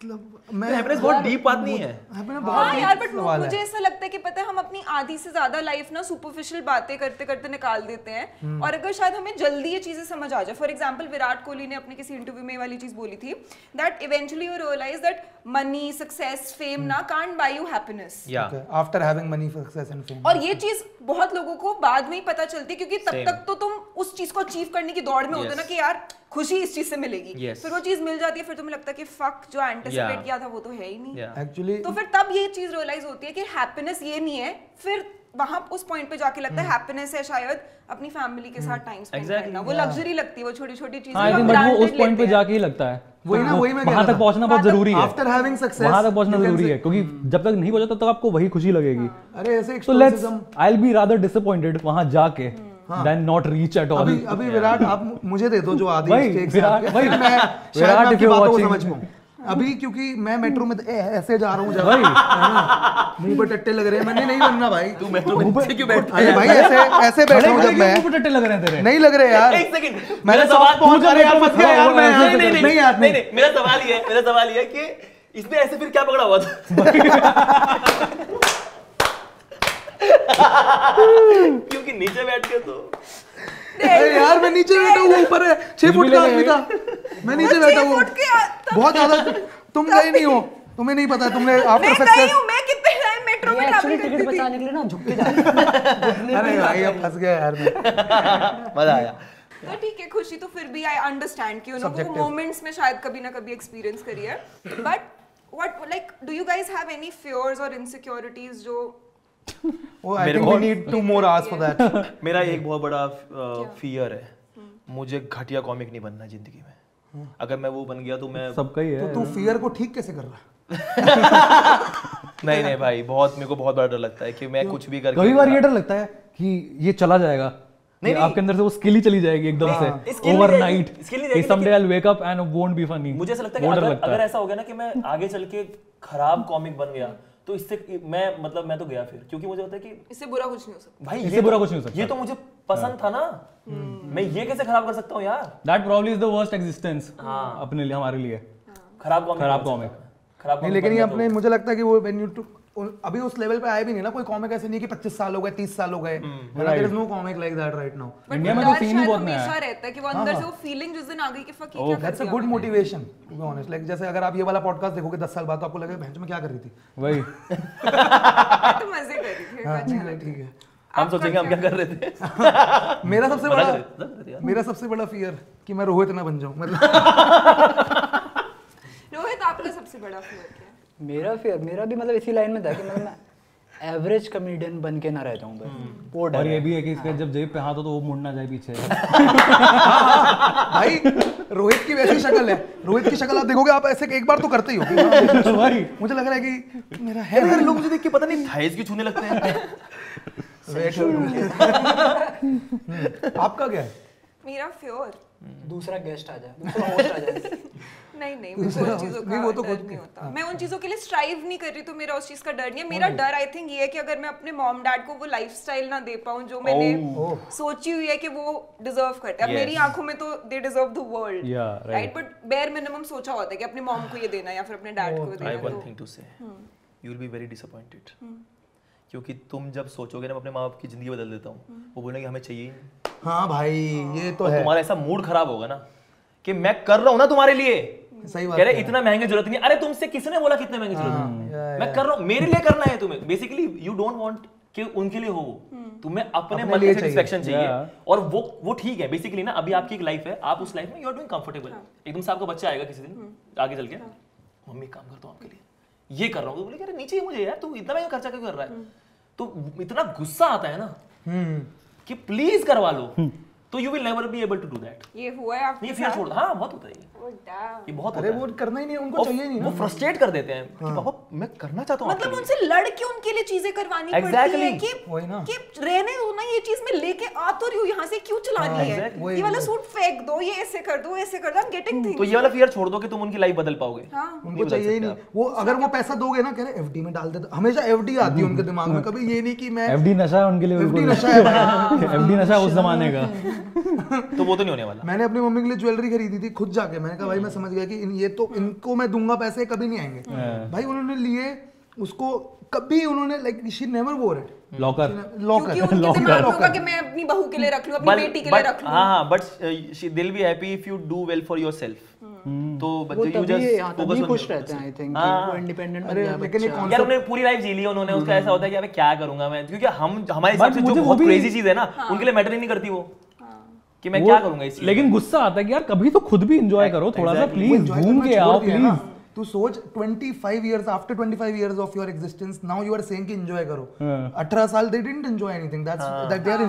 मतलब मैं हैप्पीनेस बहुत डीप बात नहीं है. हैप्पीनेस हाँ बहुत यार, deep बट सवाल मुझे है। ऐसा लगता है कि पता है हम अपनी आधी से ज्यादा लाइफ ना सुपरफिशियल बातें करते करते निकाल देते हैं, और अगर शायद हमें जल्दी ये चीजें समझ आ जाए। फॉर एग्जांपल विराट कोहली ने अपने किसी इंटरव्यू में ये वाली चीज बोली थी that eventually you realise that money, success, fame ना can't buy you happiness. After having money, success and fame. और ये चीज बहुत लोगों को बाद में ही पता चलती है, क्योंकि तब तक तो तुम उस चीज को अचीव करने की दौड़ में होते ना कि यार खुशी इस चीज से मिलेगी, फिर वो चीज मिल जाती है, फिर तुम्हें लगता है कि फक जो एंटिसिपेट किया था वो तो है ही नहीं। एक्चुअली तो फिर तब ये चीज रियलाइज होती है कि हैप्पीनेस ये नहीं है, फिर वहां उस पॉइंट पे जाके लगता है हैप्पीनेस है शायद अपनी फैमिली के साथ टाइम स्पेंड करना। वो लग्जरी लगती है, वो छोटी छोटी चीजें आई थिंक बट वो उस पॉइंट पे जाके ही लगता है, वही मैं कह वहां रहा तक था। पहुंचना बहुत जरूरी है। आफ्टर हैविंग सक्सेस वहां तक पहुंचना जरूरी है, क्योंकि जब तक नहीं पहुंचा तब तक आपको वही खुशी लगेगी। अरे ऐसे एक So let's, I'll be rather disappointed वहां जाके than not reach at all. अभी विराट आप मुझे दे दो जो आधी वही, स्टेक से विराट, आपके, वही। मैं शायद विराट, मैं if आपकी you're बातों को watching- समझ पाऊं। अभी क्योंकि मैं मेट्रो में ऐसे जा रहा हूँ जब वही। मुंह पे टट्टे लग रहे हैं, मैंने नहीं बनना भाई। तू मेट्रो में नीचे क्यों बैठा अरे भाई ऐसे बैठा हूँ जब मैं, मुंह पे टट्टे लग रहे हैं तेरे। नहीं लग रहे यार। एक सेकंड, मैंने मेरा सवाल सवाल पहुंच अरे यार फंस गया यार मैं यहाँ से। नहीं यार नहीं, मेरा सवाल ये है कि इसने ऐसे फिर क्या पकड़ा हुआ था? क्योंकि नीचे बैठ के तो अरे यार मैं नीचे बैठा हूँ, ऊपर है 6 फुट का आदमी था, मैं नीचे बैठा हूँ। बहुत ज्यादा तुम गए नहीं हो, तुम्हें नहीं पता, तुमने आफ्टर मैं गई सक्सेस। हूँ, मैं कितने टाइम मेट्रो में एक्चुअली ट्रैवल टिकट करती थी। बचाने के लिए ना झुक के जाते अरे भाई अब फंस गया यार मैं। मजा आया. तो ठीक है, खुशी तो फिर भी आई अंडरस्टैंड कि उन्होंने वो मोमेंट्स में शायद कभी ना कभी एक्सपीरियंस करी है, but what like do you guys have any fears or insecurities जो I think we need 2 more hours for that. मेरा एक बहुत बड़ा फियर है, मुझे घटिया कॉमिक नहीं बनना जिंदगी में. अगर मैं वो बन गया तो मैं सबका ही है। तो तू फियर को ठीक कैसे कर रहा है? नहीं भाई, मेरे को बहुत बड़ा डर लगता है कि मैं कुछ भी करके कई बार ये डर लगता है कि ये चला जाएगा, नहीं, कि आपके अंदर से वो स्किल ही चली जाएगी एकदम से skill नहीं ओवरनाइट, जाएगी, skill नहीं कि जाएगी, someday I'll wake up and it won't be funny। मुझे ऐसा लगता है वो कि डर अगर ऐसा हो गया ना कि मैं आगे चल के खराब कॉमिक बन गया तो इससे मैं तो गया फिर, क्योंकि मुझे होता है कि इससे बुरा कुछ नहीं हो सकता। भाई इससे बुरा कुछ नहीं हो सकता। ये तो मुझे पसंद था ना, मैं ये कैसे खराब कर सकता हूँ यार? That probably is the worst existence अपने लिए, हमारे लिए। खराब कॉमिक नहीं लेकिन ये अपने मुझे लगता है कि वो when you अभी उस लेवल पे आए भी नहीं ना, कोई कॉमिक ऐसे नहीं कि 25 साल हो गए, 30 साल हो गए। There is no comic like that right now. India में तो सीन ही बहुत नया हमेशा है। रहता है कि वो अंदर से वो फीलिंग जिस दिन आ गई कि फक ये क्या कर that's a good motivation to be honest. Like जैसे अगर आप ये वाला पॉडकास्ट देखोगे 10 साल बाद तो आपको लगेगा भैंस में क्या कर रही थी। वही दिया, तो मजे कर रही थी। हाँ, अच्छा ठीक है। हम सोचेंगे हम क्या कर रहे थे। मेरा सबसे बड़ा फियर कि मैं रोहित ना बन जाऊं, मतलब रोहित आपका सबसे बड़ा फियर क्या है? मेरा भी मतलब इसी लाइन में था कि मतलब मैं एवरेज कॉमेडियन बन के ना रह जाऊं बस, वो डर और ये है। भी है कि इसके जब जेब पे हाथ हो तो वो मुड़ना जाए पीछे। भाई रोहित की वैसी शक्ल है, रोहित की शक्ल आप देखोगे आप ऐसे एक बार तो करते ही हो कि हाँ, वही मुझे लग रहा है कि मेरा है यार लोग मुझे देख के पता नहीं थाइस क्यों छूने लगते हैं। आपका क्या है? मेरा फ्योर दूसरा गेस्ट आ जाए, दूसरा होस्ट आ जाए। नहीं मुझे उन चीजों का वो तो डर नहीं होता। मैं उन चीजों के लिए स्ट्राइव नहीं कर रही, तो मेरा उस चीज का डर नहीं है। मेरा डर आई थिंक ये है कि अगर मैं अपने मॉम डैड को वो लाइफस्टाइल ना दे पाऊं जो मैंने सोची हुई है कि वो डिजर्व करते हैं। अब मेरी आंखों में तो they deserve the world, right, but bare minimum सोचा होता है कि अपनी मॉम को ये देना या फिर अपने डैड को आई देना। वन थिंग टू से, you will be very disappointed, क्योंकि तुम जब सोचोगे ना मैं अपने माँ बाप की जिंदगी बदल देता हूँ, वो बोलेंगे हमें चाहिए ही नहीं। हाँ भाई ये तो है। तुम्हारा ऐसा मूड खराब होगा ना कि मैं कर रहा हूँ ना तुम्हारे लिए, सही बात कह रहे इतना महंगे जरूरत नहीं। अरे तुमसे किसने बोला कितने महंगे जरूरत है? मैं कर रहा हूँ, मेरे लिए करना है तुम्हें। बेसिकली यू डोंट वांट कि उनके लिए हो, तुम्हें अपने मन की सेटिस्फैक्शन चाहिए। और वो ठीक है। बेसिकली ना अभी आपकी एक लाइफ है, आप उस लाइफ में यू आर डूइंग कंफर्टेबल। एकदम से आपका बच्चा आएगा किसी दिन आगे चल के, मम्मी काम करता हूँ आपके लिए, ये कर रहा हूँ, तो बोले नीचे ही मुझे यार, तू इतना महंगा खर्चा क्यों कर रहा है? तो इतना गुस्सा आता है ना कि प्लीज करवा लो, तो you will never be able to do that. ये हुआ है आपके ये फिर छोड़, हाँ बहुत होता है ये बहुत अरे होता वो है। करना ही नहीं, उनको चाहिए नहीं वो फ्रस्ट्रेट कर देते हैं कि पापा मैं करना चाहता हूँ मतलब उनसे लड़ के उनके लिए चीजें करवानी पड़ती है वही ना। कि रहने दो ना, ये चीज मैं लेके आ तो रही हूँ, यहाँ से क्यों चलानी है? ये वाला सूट फेंक दो, ये ऐसे कर दो, ऐसे कर दो, आई एम गेटिंग थिंग्स। तो ये वाला फियर छोड़ दो कि तुम उनकी लाइफ बदल पाओगे। उनको चाहिए ही नहीं। वो अगर वो पैसा दोगे ना, कह रहे एफडी में डाल देते, हमेशा एफडी आती है उनके दिमाग में, कभी ये नहीं कि मैं एफडी नशा है उनके लिए, एफडी बिल्कुल नशा है। एफडी नशा उस जमाने का। तो वो तो नहीं होने वाला। मैंने अपनी मम्मी के लिए ज्वेलरी खरीदी थी खुद जाके, मैंने कहा भाई मैं समझ गया कि ये तो इनको मैं दूंगा पैसे, कभी नहीं आएंगे। भाई उन्होंने लिए उसको, कभी उन्होंने लाइक शी नेवर वोर इट। लॉकर क्योंकि उनके दिमाग में होगा कि मैं अपनी बहू के लिए रख लूं, अपनी बेटी के लिए रख लूं। हाँ but they will be happy if you do well for yourself. तो वो यू तभी जस्ट तभी खुश रहते हैं आई थिंक, वो इंडिपेंडेंट बन गया लेकिन ये बच्चा। यार उन्होंने पूरी लाइफ जी ली है उन्होंने, उसका ऐसा होता है कि अबे क्या करूंगा मैं, क्योंकि हम हमारे हिसाब से जो बहुत क्रेजी चीज है ना उनके लिए मैटर ही नहीं करती वो, कि मैं क्या करूंगा इस। लेकिन गुस्सा आता है कि यार कभी तो खुद भी एंजॉय करो थोड़ा सा, प्लीज घूम के आओ प्लीज। तू सोच 25 years after 25 years of your existence now you are saying कि एंजॉय करो। 18 साल they didn't enjoy anything, that they are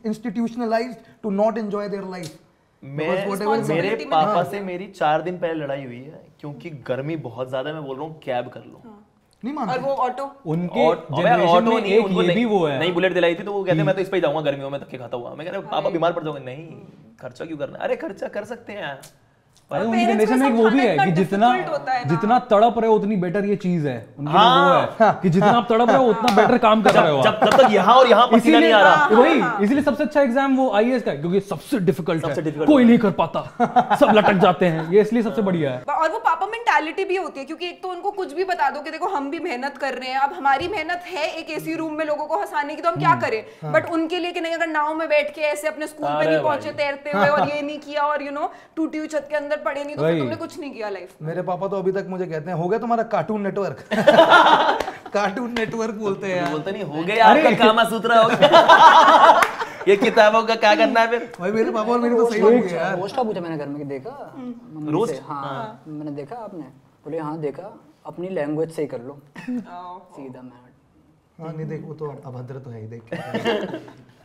institutionalised to not enjoy their life. मेरे पापा से मेरी 4 दिन पहले लड़ाई हुई है क्योंकि गर्मी बहुत ज्यादा है, मैं बोल रहा हूँ कैब कर लो, नहीं मानते। और वो ऑटो उनके जनरेशन में एक ये भी वो है। नहीं बुलेट दिलाई थी तो वो कहते मैं तो इस पे ही जाऊंगा गर्मियों में धक्के खाता हुआ। मैं कह रहा पापा बीमार पड़ जाओगे, नहीं खर्चा क्यों करना, अरे खर्चा कर सकते हैं। अरे उनकी जनरेशन में एक वो भी है कि जितना तड़प रहे हो उतनी बेटर ये चीज है। उनके लिए वो है कि जितना आप तड़प रहे हो उतना बेटर काम कर रहे हो जब तक यहाँ और यहाँ पसीना नहीं आ रहा। वही इसीलिए सबसे अच्छा एग्जाम वो आईएएस का है, क्योंकि सबसे डिफिकल्ट है, कोई नहीं कर पाता, सब लटक जाते हैं, ये इसलिए सबसे बढ़िया है। और वो पापा मेंटालिटी भी होती है, क्योंकि एक तो उनको कुछ भी बता दो कि देखो हम भी मेहनत कर रहे हैं, अब हमारी मेहनत है एक एसी रूम में लोगों को हंसाने की, तो हम क्या करें। बट उनके लिए कि नहीं, अगर नाव में बैठ के ऐसे अपने स्कूल में नहीं पहुंचे तैरते हुए और ये नहीं किया और टूटी हुई छत के अंदर पड़े नहीं, तो फिर तुमने कुछ नहीं किया लाइफ में। मेरे पापा तो अभी तक मुझे कहते हैं हो गया तुम्हारा कार्टून नेटवर्क। कार्टून नेटवर्क बोलते हैं, बोलते नहीं हो गया आपका कामा सूत्र हो गया। ये किताबों का क्या करना है फिर। भाई मेरे पापा और मेरी तो सही हो गई यार। रोस्ट का पूछा मैंने घर में कि देखा रोस्ट? हाँ मैंने देखा, आपने बोले हाँ देखा, अपनी लैंग्वेज से ही कर लो सीधा। मैं हाँ नहीं देख, वो तो अभद्र तो है ही, देख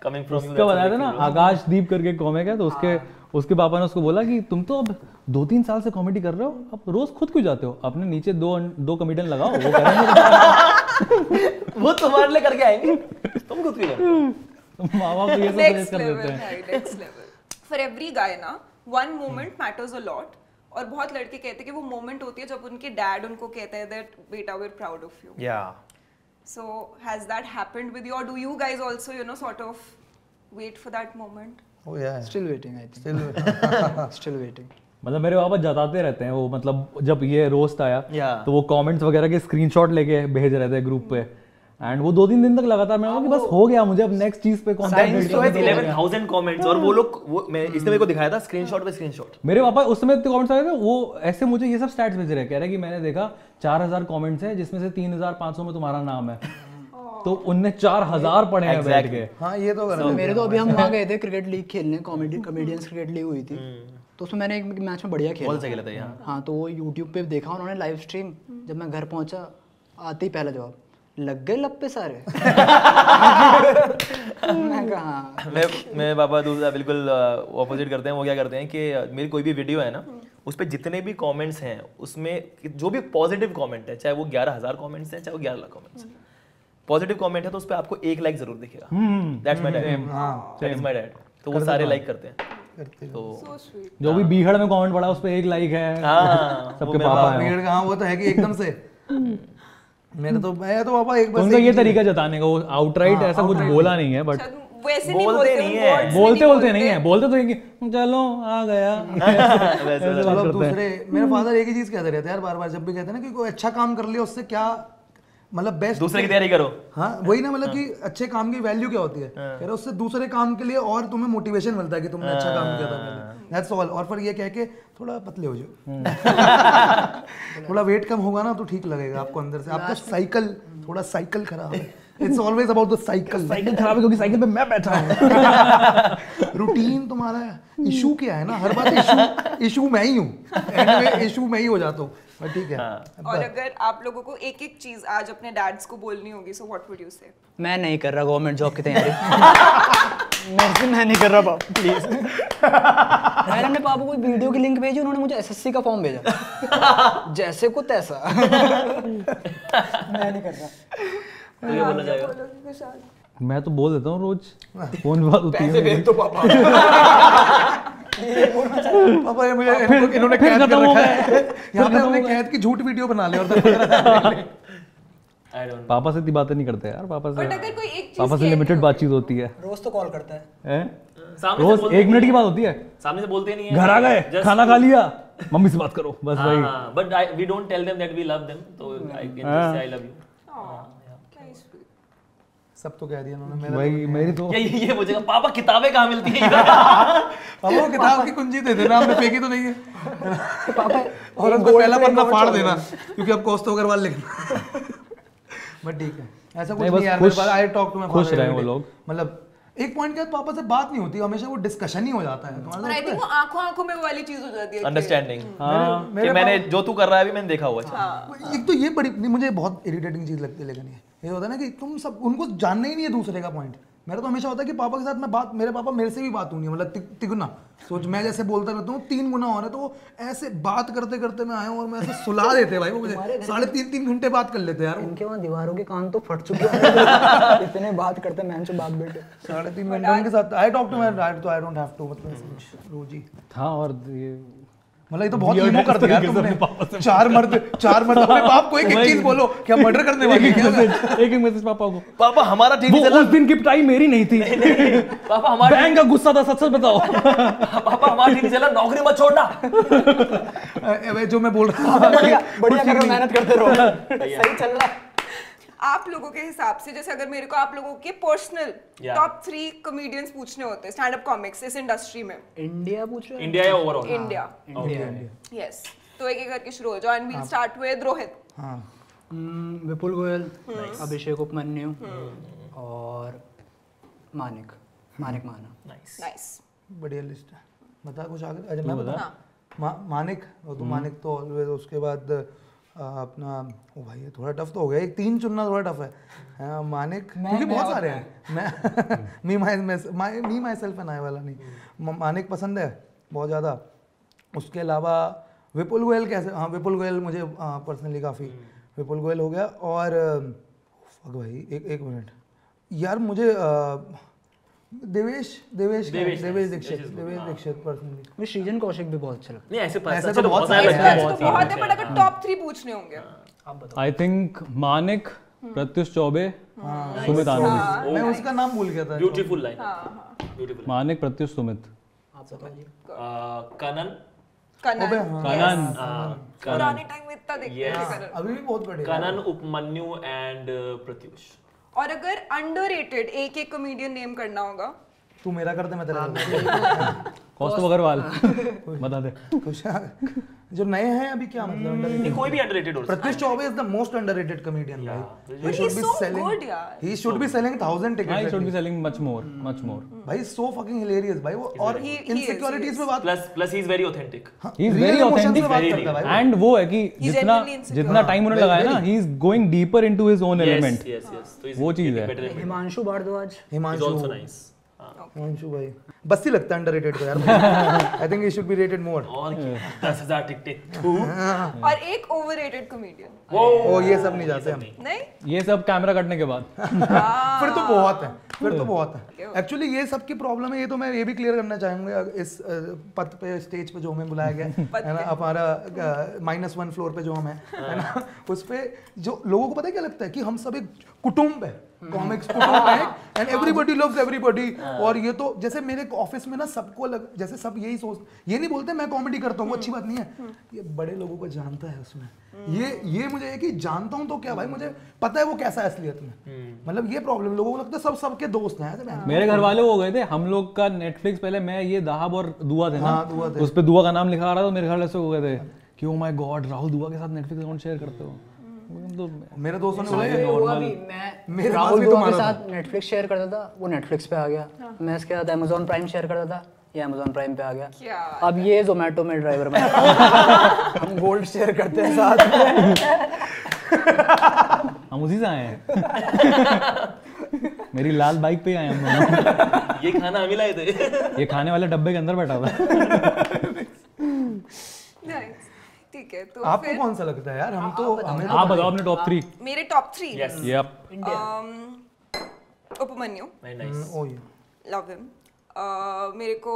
कमिंग फ्रॉम यू। उसका बताया था ना आकाशदीप करके कॉमिक है, तो उसके पापा ने उसको बोला कि तुम तो अब 2-3 साल से कॉमेडी कर रहे हो, अब रोज खुद क्यों जाते हो, अपने नीचे दो कॉमेडियन लगाओ, वो करेंगे। वो तुम्हारे लिए करके आएंगे, तुम खुद क्यों करते माँ बाप तो ये सब सजेस्ट कर देते हैं। Next level for every guy ना, one moment matters a lot. और बहुत लड़के कहते हैं कि वो मोमेंट होती है जब उनके डैड उनको कहते हैं दैट बेटा we are proud of you. या So has that happened with you, or do you guys also sort of wait for that moment? Oh yeah, still waiting I think, still waiting. मतलब मेरे पापा जताते रहते हैं वो, मतलब जब ये रोस्ट आया Yeah. तो वो कमेंट्स वगैरह के स्क्रीनशॉट लेके भेज रहे थे ग्रुप पे, एंड वो 2-3 दिन तक लगातार मैं कि बस हो गया, मुझे अब नेक्स्ट चीज पे थैंक्स टू 11,000 कॉन्सेंट्रेट। कमेंट्स। और वो लोग इसने मेरे को दिखाया था स्क्रीनशॉट पे स्क्रीनशॉट। मेरे पापा उस समय कमेंट्स आए थे, वो ऐसे मुझे ये सब स्टैट्स भेज रहे हैं, कह रहे हैं कि मैंने देखा 4000 कमेंट्स हैं जिसमें से 3500 में तुम्हारा नाम है, तो उनने 4000 पढ़े हैं बैठ के। हाँ ये तो कर मेरे तो अभी हम वहाँ गए थे क्रिकेट लीग खेलने, कॉमेडियंस क्रिकेट लीग हुई थी, तो उसमें मैंने एक मैच में बढ़िया खेला। बहुत सही खेला था यहाँ। हाँ तो वो यूट्यूब पे देखा उन्होंने लाइव स्ट्रीम, जब मैं घर पहुंचा आते ही पहला जवाब, लग गए लप्पे सारे। मैं कहा हाँ। मैं पापा दूसरा बिल्कुल ऑपोजिट करते हैं। वो क्या करते हैं कि मेरी कोई भी वीडियो है ना, उस पर जितने भी कमेंट्स हैं उसमें जो भी पॉजिटिव कमेंट है, चाहे वो 11,000 कमेंट्स हैं चाहे वो 11 लाख कमेंट्स हैं, पॉजिटिव कमेंट है तो उस पे आपको एक लाइक जरूर दिखेगा, that's my dad, that is my dad, तो वो सारे लाइक करते हैं। तो So sweet. जो भी बीहड़ में कमेंट पड़ा उस पे एक लाइक है, हाँ सबके पापा है। भीड़ कहाँ, वो तो है कि एकदम से मैं तो पापा एक बस उनका ये तरीका जताने का, वो आउटराइट ऐसा कुछ बोला नहीं है, बट शायद वैसे नहीं बोलते बोलते नहीं हैं, है। words से बोलते नहीं बोलते नहीं है, बोलते तो है कि चलो आ गया। वैसे ऐसे बात चलो करते हैं। दूसरे, मेरे फादर एक ही चीज कहते रहते हैं यार, बार बार जब भी कहते हैं ना कि कोई अच्छा काम कर लिया उससे क्या मतलब बेस्ट, दूसरे की तैयारी करो। हाँ वही ना, मतलब कि अच्छे काम की वैल्यू क्या होती है, कह रहे उससे दूसरे काम के लिए और तुम्हें मोटिवेशन मिलता है कि तुमने अच्छा काम किया था पहले, दैट्स ऑल। और फिर ये कह के थोड़ा पतले हो जाओ, थोड़ा वेट कम होगा ना तो ठीक लगेगा आपको अंदर से, आपका साइकिल थोड़ा साइकिल खराब है, it's always about the cycle. Cycle खराब है क्योंकि साइकिल पे मैं बैठा हूँ। रूटीन तुम्हारा इशू क्या है ना, हर बात इशू मैं ही हूँ, एंड में इशू मैं ही हो जाता हूँ, बट ठीक है। और अगर आप लोगों को एक एक चीज आज अपने डैड्स को बोलनी होगी, सो व्हाट वुड यू से? मैं नहीं कर रहा गवर्नमेंट जॉब की तैयारी। मैं नहीं कर रहा पापा, प्लीज। मैंने अपने पापा को वीडियो की लिंक भेजी, उन्होंने मुझे एसएससी का फॉर्म भेजा, जैसे को तैसा। मैं नहीं कर रहा। तो ये बोला जाएगा। मैं तो बोल देता हूँ रोज, फोन पे बात होती है। पैसे भेज दो पापा। पापा ये मुझे इन्होंने कैद कर रखा है, यहाँ पे हमने कैद की झूठ वीडियो बना लिया और आई डोंट पापा से इतनी बातें नहीं करते यार, पापा बट से अगर कोई एक चीज पापा से लिमिटेड बातचीत होती है। रोज तो कॉल करता है। हैं? सामने से रोज बोलते 1 मिनट की बात होती है, सामने से बोलते नहीं है। घर आ गए, खाना खा लिया, मम्मी से बात करो, बस वही। हाँ, but we don't tell them that we love them, तो I can just say I love you. सब तो कह दिया उन्होंने, मेरा वही मेरी तो ये पूछेगा पापा किताबें कहाँ मिलती हैं? पापा वो किताब की कुंजी दे देना, हमने फेंकी तो नहीं है पापा और उसको पहला पन्ना फाड़ देना क्योंकि अब कौस्तु अग्रवाल लिखना। बट ठीक है, ऐसा कुछ नहीं, नहीं बस यार, खुश- आई टॉक टू माय खुश रहे वो लोग। मतलब एक पॉइंट के बाद पापा से बात नहीं होती, हमेशा वो डिस्कशन ही हो जाता है। और आई थिंक वो आंखों आंखों में वो वाली चीज हो जाती है कि- अंडरस्टैंडिंग हाँ, कि मैंने जो तू कर रहा है अभी मैंने देखा हुआ है। हाँ, एक तो ये बड़ी नहीं, मुझे बहुत इरिटेटिंग चीज लगती है, लेकिन ये होता है ना कि तुम सब उनको जानना ही नहीं है दूसरे का पॉइंट। मेरा तो हमेशा होता है कि पापा के साथ मैं बात, मेरे पापा मेरे से भी बात होनी है, मतलब तिगुना सोच, मैं जैसे बोलता रहता हूँ 3 गुना हो रहा है, तो वो ऐसे बात करते करते मैं आया हूँ और मैं ऐसे सुला देते भाई, वो मुझे 3.5 घंटे बात कर लेते यार। इनके वहाँ दीवारों के कान तो फट चुके हैं। इतने बात करते हैं, मैं से बाप बेटे। 3.5 घंटे उनके साथ I talk to my dad, तो आई डोंट हैव टू, मतलब रोज ही। हाँ, और ये मतलब ये तो बहुत ईगो कर दिया तुमने, 4 मर्द अपने बाप को एक चीज बोलो, क्या मर्डर करने वाली है? एक मैसेज पापा को, पापा हमारा ठीक वो नहीं चल उस दिन की पिटाई मेरी नहीं थी, पापा हमारा बैंक का गुस्सा था, सच सच बताओ। पापा हमारा ठीक नहीं चला, नौकरी मत छोड़ना। जो मैं बोल रहा था बढ़िया करो, मेहनत करते रहो, सही चल रहा है। आप लोगों के हिसाब से, जैसे अगर मेरे को आप लोगों के पर्सनल टॉप 3 कॉमेडियंस पूछने होते हैं स्टैंड अप कॉमिक्स इस इंडस्ट्री में, इंडिया पूछ रहे हैं? इंडिया या ओवरऑल? इंडिया, यस, तो एक एक करके शुरू हो जाओ and we'll start with Rohit. हाँ विपुल गोयल, अभिषेक उपमन्यु और मानिक माना। नाइस, बढ़िया लिस्ट है, बता कुछ आगे। अच्छा मैं बता, मानिक, वो तो मानिक तो ऑलवेज, उसके बाद अपना ओ भाई ये थोड़ा टफ तो हो गया, एक 3 चुनना थोड़ा टफ है। मानिक क्योंकि बहुत सारे हैं, मैं मी माई सेल्फ एंड आई वाला नहीं, मानिक पसंद है बहुत ज़्यादा। उसके अलावा विपुल गोयल कैसे, हाँ विपुल गोयल मुझे पर्सनली काफ़ी, विपुल गोयल हो गया। और फक भाई एक मिनट यार, मुझे देवेश दीक्षित पर्सनली। मुझे सृजन कौशिक भी बहुत अच्छा लगता नहीं ऐसे ऐसे तो तो बहुत बहुत सारे सारे ऐसे तो बहुत है, बट अगर टॉप 3 पूछने होंगे है। आप बताओ। आई थिंक मानिक, प्रत्युष चौबे, सुमित आनंद। मैं उसका नाम भूल गया था। Beautiful line, beautiful. Manik, Pratyush, Sumit. आप बताइए। कनन, पुराने टाइम में इतना देखते थे कनन। अभी भी बहुत बड़े कनन, उपमन्यु एंड प्रत्युष। और अगर अंडररेटेड एक कॉमेडियन नेम करना होगा, तू मेरा कर दे, मैं तेरा कौस्तुभ अग्रवाल बता दे। कुछ जो नए हैं अभी, क्या मतलब नहीं कोई भी अंडररेटेड हो सकता Pratyush Choubey is the most underrated comedian भाई। but he's so good यार। he should be selling 1000 I tickets should be selling much more. भाई, so fucking hilarious भाई वो। और he इनसिक्योरिटीज पे बात, plus he is very authentic. He is real very emotions authentic. पे बात करता है भाई वो। And वो है कि जितना genuinely insecure. जितना टाइम उन्होंने लगाया ना, he is going deeper into his own element. Yes तो वो चीज़ है। Himanshu Bhardwaj, is also nice. Anshu भाई बस ही लगता है अंडररेटेड को यार। I think he should be rated more. और 10,000 टिकटें और एक ओवररेटेड कॉमेडियन। ओ ये सब नहीं जाते हम। नहीं ये सब कैमरा कटने के बाद। फिर तो बहुत है, फिर तो बहुत है। एक्चुअली ये सबकी प्रॉब्लम है। ये तो मैं ये भी क्लियर करना चाहूंगा इस पद पे, स्टेज पे जो हमें बुलाया गया है ना, हमारा -1 फ्लोर पे जो हम है ना, उस पे जो लोगों को पता है क्या लगता है कि हम सब एक कुटुंब है, कॉमिक्स कुटुंब है एंड एवरीबॉडी लव्स एवरीबॉडी। और ये तो जैसे मेरे ऑफिस में ना सबको जैसे सब यही सोच, ये नहीं बोलते मैं कॉमेडी करता हूँ, अच्छी बात नहीं है, ये बड़े लोगों को जानता है उसमें। ये मुझे है कि जानता हूँ तो क्या भाई, मुझे पता है वो कैसा है असलियत में। मतलब ये प्रॉब्लम लोगों को लगता है सब सबके दोस्त हैं। मेरे घर वाले हो गए थे, हम लोग का नेटफ्लिक्स पहले मैं ये दाहब और दुआ थे ना, हाँ, दुआ थे। उस पे दुआ का नाम लिखा आ रहा था, मेरे घर ऐसे हो गए थे कि ओ माय गॉड राहुल दुआ के साथ नेटफ्लिक्स अकाउंट शेयर करते हो। तो मेरे दोस्तों ने बोला ये हुआ भी, मैं राहुल दुआ के साथ नेटफ्लिक्स शेयर करता था, वो नेटफ्लिक्स पे आ गया। मैं इसके साथ अमेज़न प्राइम शेयर करता था, ये अमेज़न प्राइम पे आ गया। क्या अब ये जोमेटो में ड्राइवर में हम गोल्ड शेयर करते हैं साथ में। हम उसी से आए हैं। मेरी लाल बाइक पे आए हम दोनों। ये खाना हम ही लाए थे। ये खाने वाले डब्बे के अंदर बैठा था। Nice. ठीक है तो आपको फिर कौन सा लगता है यार? हम तो हमें आप बताओ अपने टॉप 3। मेरे top 3 Yes. Yup. Upamanyu, Very nice. Oh yeah love him. मेरे को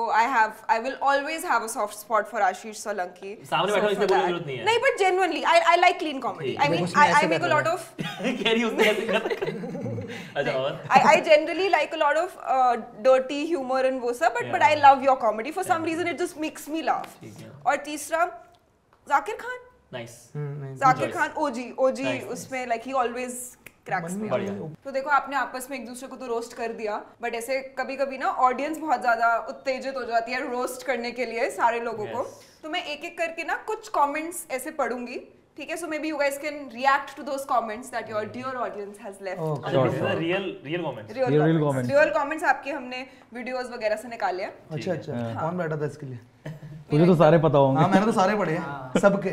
I will always have a soft spot for Ashish Solanki. सामने बैठा हो, इसलिए for बोलने that. की जरूरत नहीं है। नहीं but genuinely I like clean comedy. I mean I make a lot of carry उसने ऐसे कर। अच्छा और I generally like a lot of dirty humor and वो सब but I love your comedy for some reason it just makes me laugh. और तीसरा Zakir Khan, nice. Zakir Khan OG उसमें like he always cracks me बढ़िया। up. तो देखो आपने आपस में एक दूसरे को तो रोस्ट कर दिया बट ऐसे कभी-कभी ना ऑडियंस बहुत ज्यादा उत्तेजित हो जाती है रोस्ट करने के लिए सारे लोगों को। तो मैं एक एक करके ना कुछ कमेंट्स ऐसे पढ़ूंगी, ठीक है? So may be you guys can react to those comments that your dear audience has left. Real comments. Real comments आपके हमने वीडियोस वगैरह से निकाले हैं। अच्छा कौन बैठा था इसके लिए? तुझे तो सारे पता होंगे। हाँ मैंने तो सारे पढ़े हैं सबके।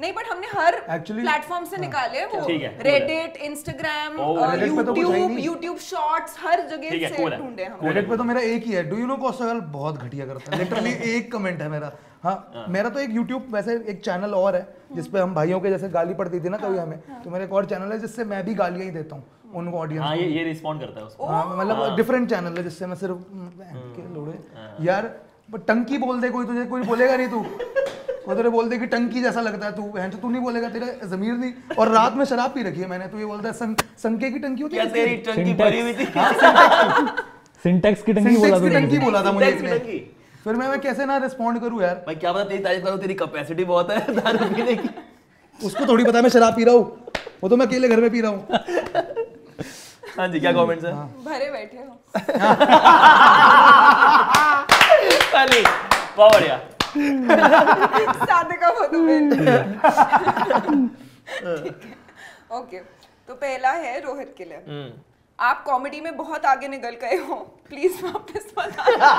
नहीं बट हमने हर Actually- प्लेटफॉर्म से निकाले हैं वो, ठीक है, रेडिट, इंस्टाग्राम, Reddit पे तो कुछ है ही यूट्यूब, नहीं। यूट्यूब शॉर्ट्स, हर जगह ठीक है, से cool है। ढूंढे हम। रेडिट पे तो मेरा एक ही है, डू यू नो कोस्टागल बहुत घटिया करता है, लिटरली एक कमेंट है मेरा। हाँ मेरा तो एक यूट्यूब वैसे एक चैनल और है जिसपे हम भाइयों के जैसे गाली पड़ती थी ना कभी हमें, तो मेरा एक और चैनल है जिससे मैं भी गालियां ही देता हूँ उनको ऑडियंस। हाँ ये रिस्पॉन्ड करता है उसको। हाँ मतलब डिफरेंट चैनल है जिससे मैं सिर्फ के लोड़े यार टंकी बोल दे कोई, तुझे कोई बोलेगा नहीं, तू वो तेरे बोल दे कि टंकी जैसा लगता है, तू नहीं बोलेगा, तेरा जमीर नहीं। और रात में शराब पी रखी है मैंने, तो ये बोलता है संके की टंकी होती है। क्या तेरी टंकी भरी हुई थी? सिंटेक्स की टंकी बोला सिंटेक्स की टंकी बोला था मुझे Syntax की इसने। टंकी। फिर मैं कैसे ना रिस्पॉन्ड करूं यार? भाई क्या पता तेरी तारीफ करो, तेरी कैपेसिटी बहुत है दारू पीने की। उसको थोड़ी पता है मैं शराब पी रहा हूँ, वो तो मैं अकेले घर में पी रहा हूँ। हाँ जी क्या कमेंट्स हैं? भरे बैठे हो। ताली बहुत बढ़िया। सादे का वो ओके तो पहला है रोहित के लिए। आप कॉमेडी में बहुत आगे निकल गए हो, प्लीज वापस बताना।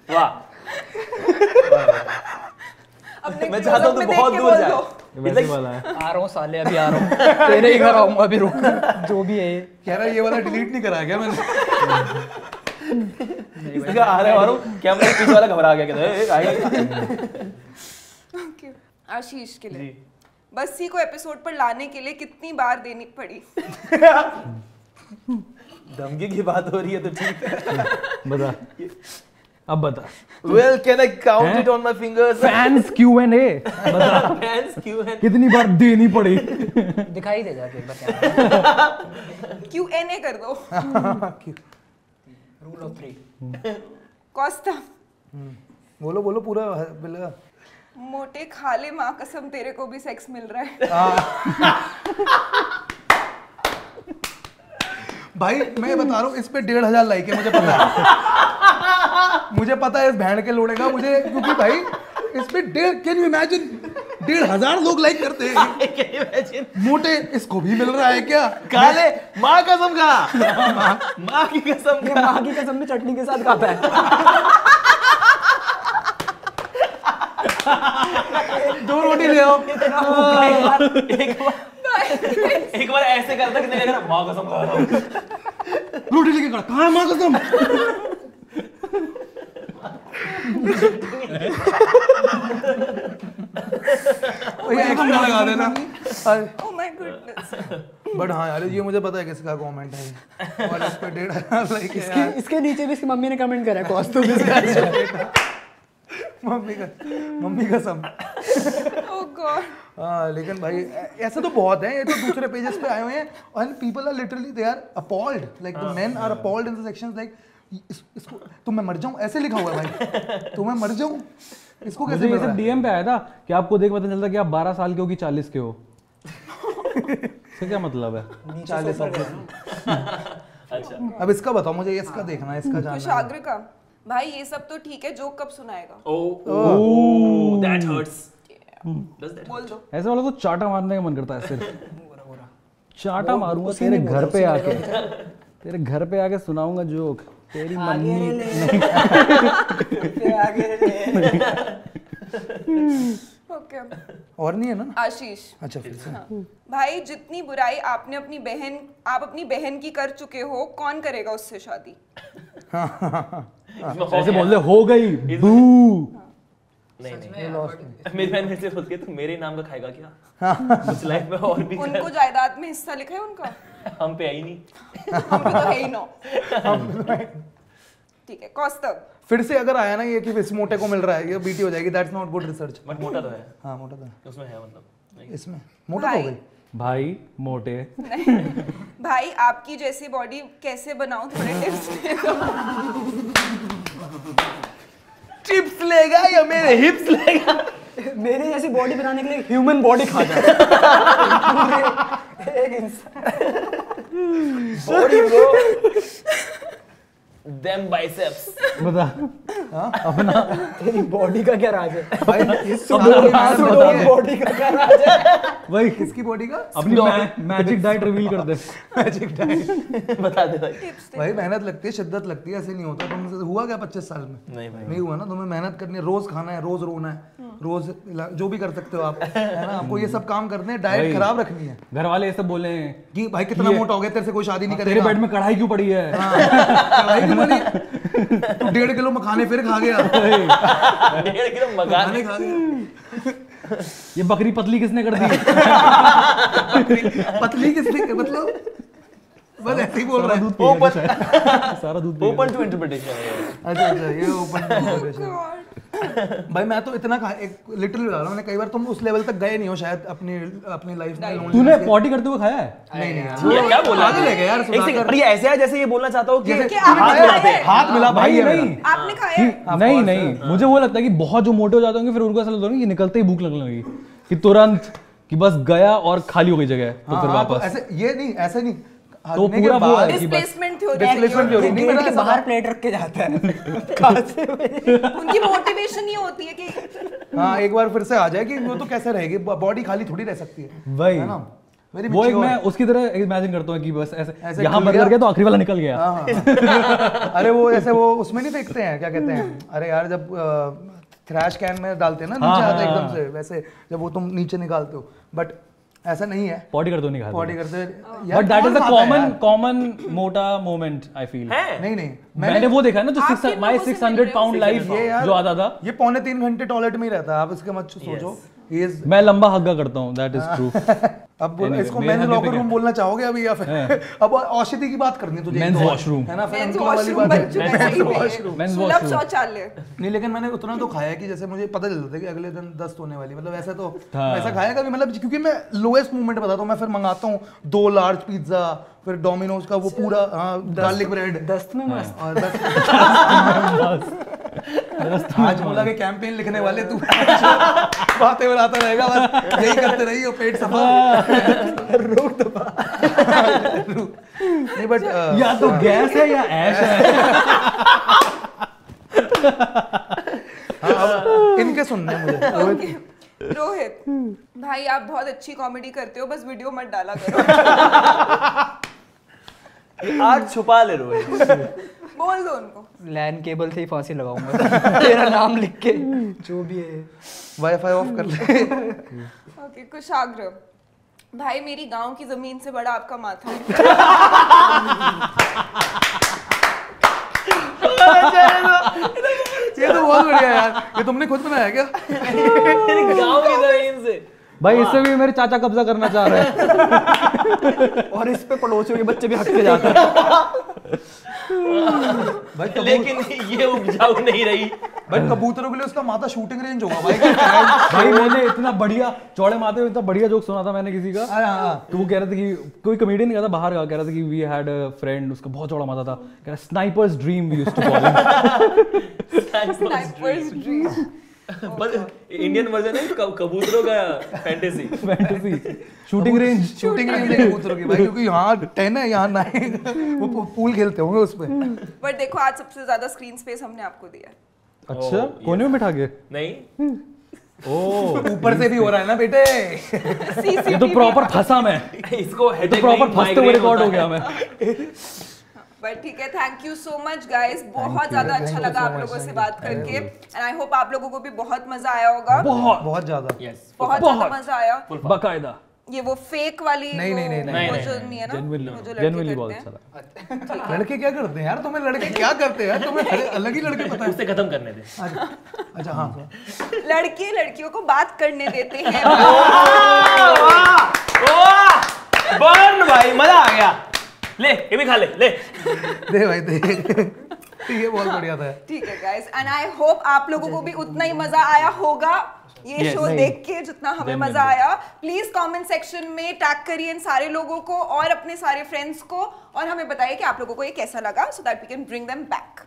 वाह अपने मैं चाहता हूँ close-up तू में बहुत देख के दूर बोल जाए। दो। वैसे वाला है। आ रहा हूँ साले, अभी आ रहा हूँ तेरे ही घर आऊंगा, अभी रुक। जो भी है ये कह रहा है ये वाला डिलीट नहीं कराया क्या मैंने? इसका आ रहा है कैमरा पीछे वाला घबरा गया कहता Okay. आशीष के लिए बस्सी को एपिसोड पर लाने के लिए कितनी बार देनी पड़ी? धमकी की बात हो रही है तो ठीक है। बता अब बता। Well, can I count it on my fingers? Fans Q&A बता Fans क्यों हैं? कितनी बार देनी पड़ी? दिखाई दे जाके एक बार क्या Q&A कर दो। Rule of 3। कॉस्ता बोलो बोलो पूरा बिल्ला। मोटे खाले माँ कसम तेरे को भी सेक्स मिल रहा है। भाई मैं बता रहा हूँ इस पे 1,500 लाइक है, मुझे पता है। मुझे पता है इस भैंड के लोड़ेगा मुझे, क्योंकि भाई इस पे कैन यू इमेजिन 1,500 लोग लाइक करते हैं। मोटे इसको भी मिल रहा है क्या? काले माँ कसम का माँ की कसम का माँ की कसम भी चटनी के साथ खाता है। 2 रोटी ले आओ। एक बार एक बार ऐसे करता कि नहीं माँ कसम खा रहा हूँ रोटी लेके खड़ा कहाँ है माँ कसम लगा देना। Oh my goodness. बट हाँ यार ये मुझे पता है किसका कमेंट है और इस पे 1.5 लाइक इसके नीचे भी इसकी मम्मी ने कमेंट करा है कॉस्ट्यूम इसका। मम्मी कसम। Oh God. हाँ लेकिन भाई ऐसे तो बहुत है, ये तो दूसरे पेजेस पे आए हुए हैं और people are literally they are appalled, like the men are appalled in the sections, like इसको तो मैं मर जाऊं ऐसे लिखा हुआ है भाई, तो मैं मर जाऊं इसको कैसे मुझे ये मिल रहा सब है? डीएम पे आया था कि आपको देख पता चलता कि आप 12 साल के हो कि 40 के हो। इसका क्या मतलब है? 40 अच्छा अब इसका बताओ मुझे, इसका देखना है, इसका जानना है। कुशाग्र का भाई ये सब तो ठीक है, जोक कब सुनाएगा? Oh that hurts does that बोल दो। ऐसे वालों को चाटा मारने का मन करता है सिर्फ। चाटा मारूंगा तेरे घर पे आके, तेरे घर पे आके सुनाऊंगा जोक। तेरी मम्मी ओके और नहीं है ना? आशीष, अच्छा फिर से भाई जितनी बुराई आप अपनी बहन की कर चुके हो, कौन करेगा उससे शादी? ऐसे बोल दे हो गई बू। नहीं मेरी बहन मेरे से बोलती है तू मेरे नाम का खाएगा क्या उस लाइफ में और भी उनको जायदाद में हिस्सा लिखा है उनका? हम पे आई नहीं हम पे तो है ही नो। ठीक है कौस्तभ, फिर से अगर आया ना ये कि इस मोटे को मिल रहा है, ये बीटी हो जाएगी, that's not good research. But मोटा तो है हाँ मोटा तो है उसमें है मतलब इसमें, मोटा तो हो गई। भाई मोटे भाई आपकी जैसी बॉडी कैसे बनाऊं, थोड़े टिप्स दे दो। चिप्स लेगा या मेरे हिप्स लेगा? मेरे जैसी बॉडी बनाने के लिए ह्यूमन बॉडी खा जाए। एक इंसान बॉडी ब्रो them biceps बता अपना तेरी बॉडी का क्या राज है? भाई बॉडी का क्या राज है? वही किसकी बॉडी का? अपनी मैजिक डाइट रिवील कर दे। मैजिक डाइट बता दे भाई भाई मेहनत लगती है, शिद्दत लगती है, ऐसे नहीं होता। तुमसे हुआ क्या 25 साल में? नहीं भाई नहीं हुआ ना, तुम्हें मेहनत करनी है, रोज खाना है, रोज रोना है, रोज जो भी कर सकते हो आप, है ना? आपको ये सब काम करने हैं, डाइट खराब रखनी है घर वाले ऐसे बोले कि भाई कितना मोटा हो गया, तेरे से कोई शादी नहीं तेरे करेगा। बेड में कढ़ाई क्यों पड़ी है? भाई क्यों बनी? तू 1.5 किलो मखाने फिर खा गया, 1.5 किलो मखाने खा गया। ये बकरी पतली किसने कर दी? पतली किसने, मतलब बस ऐसे ही बोल रहा है। ओपन सारा दूध ओपन टू इंटरप्रिटेशन है अच्छा अच्छा ये ओपन भाई मैं तो इतना एक लिटरली बता रहा हूं, मैंने कई बार, तुम उस लेवल तक गए नहीं हो शायद अपनी लाइफ में। तूने पॉटी करते हुए खाया है? नहीं नहीं ये क्या बोला आगे ले गया यार, एक सेकंड, पर ये ऐसे है जैसे ये बोलना चाहता हूँ कि हाथ मिलाते हैं। हाथ मिला भाई नहीं ये नहीं मेरा। आपने खाया? नहीं नहीं मुझे वो लगता है कि बहुत जो मोटे हो जाते होंगे फिर उनको ऐसा लगता है कि निकलते ही भूख लगने लगी कि तुरंत कि बस गया और खाली हो गई जगह तो फिर हाँ, तो वापस ऐसे ये नहीं, ऐसे नहीं तो पूरा वो है कि बस डिस्प्लेसमेंट थ्योरी, डिस्प्लेसमेंट थ्योरी नहीं, गेट मेरा के ऐसा बाहर प्लेट रख के जाता है। खाते हुए। उनकी मोटिवेशन ये होती है कि हाँ एक बार फिर से आ जाए कि वो तो कैसे रहेगी, बॉडी खाली थोड़ी रह सकती है, वही है ना? Very वो एक mature। मैं उसकी तरह इमेजिन करता हूँ कि बस ऐसे ऐसे यहाँ खुल बर्गर गया। गया तो आखिरी वाला निकल गया। हाँ। अरे वो ऐसे वो उसमें नहीं फेंकते हैं, क्या कहते हैं, अरे यार जब थ्रैश कैन में डालते हैं ना, नीचे आता है एकदम से, वैसे जब वो तुम नीचे निकालते हो, बट ऐसा नहीं है। पॉटी करते हो नहीं बॉडी खाता करते but that is a common मोटा मोमेंट आई फील। नहीं नहीं मैंने वो देखा है ना जो आप माय किन लोगों से 600 मिल रहे हो? पाउंड लाइफ ये यार जो आता था, ये 3.25 घंटे टॉयलेट में ही रहता है, आप इसके मत सोचो। He is- मैं लंबा हग्गा करता हूँ, दैट इज ट्रू। अब Anyway, इसको मेरे मेंस हग्गे पे लॉकर क्या? रूम बोलना चाहोगे अभी या फिर अब औषधि की बात करनी है तुझे? Men's तो, washroom। है ना? फिर मेंस अंकल वाली वॉशरूम बात बन चुका है सही में, Men's सुलभ washroom। शौचालय। नहीं, लेकिन मैंने उतना तो खाया है कि जैसे मुझे पता चलता था कि अगले दिन दस्त होने वाली, मतलब ऐसा तो हाँ। ऐसा खाया कभी, मतलब क्योंकि मैं लोएस्ट मूवमेंट बताता हूँ, मैं फिर मंगाता हूँ 2 लार्ज पिज्जा, फिर डोमिनोज का वो पूरा गार्लिक ब्रेड, दस्त में मस्त। और बस आज बोला कि कैंपेन लिखने वाले तू बातें बनाता रहेगा, बस यही करते रहिए, पेट सफा रोक दबा नहीं, बट या तो गैस है या ऐश है। इनके सुनने मुझे ओके रोहित भाई आप बहुत अच्छी कॉमेडी करते हो, बस वीडियो मत डाला करो। आज छुपा ले रोहित बोल दो उनको। लैंड केबल से ही फांसी लगाऊंगा तेरा नाम लिख के, जो भी है। वाईफाई ऑफ कर ले। ओके कुशाग्र भाई मेरी गांव की जमीन से बड़ा आपका माथा है। ये तो बहुत बढ़िया है यार, ये तुमने खुद बनाया क्या? गांव की जमीन से भाई इससे भी मेरे चाचा कब्जा करना चाह रहे हैं। और इस पे पड़ोसियों के बच्चे भी हक के जाते हैं। भाई लेकिन ये उपजाऊ नहीं रही। भाई कबूतरों के लिए उसका माथा शूटिंग रेंज होगा भाई। भाई मैंने इतना बढ़िया चौड़े माथे में इतना बढ़िया जोक सुना था मैंने किसी का। हाँ। तो वो कह रहे थे कि कोई कमेडियन कहा था बाहर का, कह रहा था कि वी हैड अ फ्रेंड, उसका बहुत चौड़ा माथा था, कह रहा sniper's dream we used to call him. Sniper's dream. पर इंडियन वर्जन है कबूतरों का फैंटेसी शूटिंग रेंज है कबूतरों की भाई, क्योंकि यहाँ 10 है यहाँ 9। वो पूल खेलते होंगे उस पे। बट देखो आज सबसे ज्यादा स्क्रीन स्पेस हमने आपको दिया है। अच्छा कोने में बिठा के? नहीं, ओह ऊपर से भी हो रहा है ना बेटे। ये तो प्रॉपर फंसा मैं, इसको ये तो प्रॉपर फंसते हुए रिकॉर्ड हो गया मैं। बट ठीक है, thank you so much guys, बहुत ज्यादा अच्छा लगा आप लोगों से बात करके एंड आई होप आप लोगों को भी बहुत मजा आया होगा। बहुत ज्यादा। यस बहुत ज्यादा मजा आया। बकायदा ये वो फेक वाली नहीं, वो नहीं, जो नहीं है ना, वो जो जेन्युइनली लड़के बहुत करते अच्छा हैं। लगा। लड़के क्या करते हैं यार? तुम्हें लड़के क्या करते हैं? तुम्हें अलग ही लड़के पता है। उसे खत्म करने दे। अच्छा हाँ। लड़के लड़कियों को बात करने देते हैं। बर्न भाई, मजा आ गया। ले ये भी खा ले। दे भाई दे। ये बहुत बढ़िया था। ठीक है गाइस एंड आई होप आप लोगों को भी उतना ही मजा आया होगा ये शो देख के जितना हमें मजा आया। प्लीज कमेंट सेक्शन में टैग करिए इन सारे लोगों को और अपने सारे फ्रेंड्स को और हमें बताइए कि आप लोगों को ये कैसा लगा so that we can bring them back.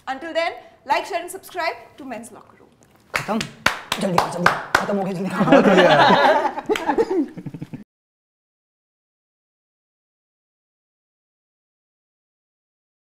Until then like share and subscribe to men's locker room. खत्म जल्दी खत्म हो गया जल्दी।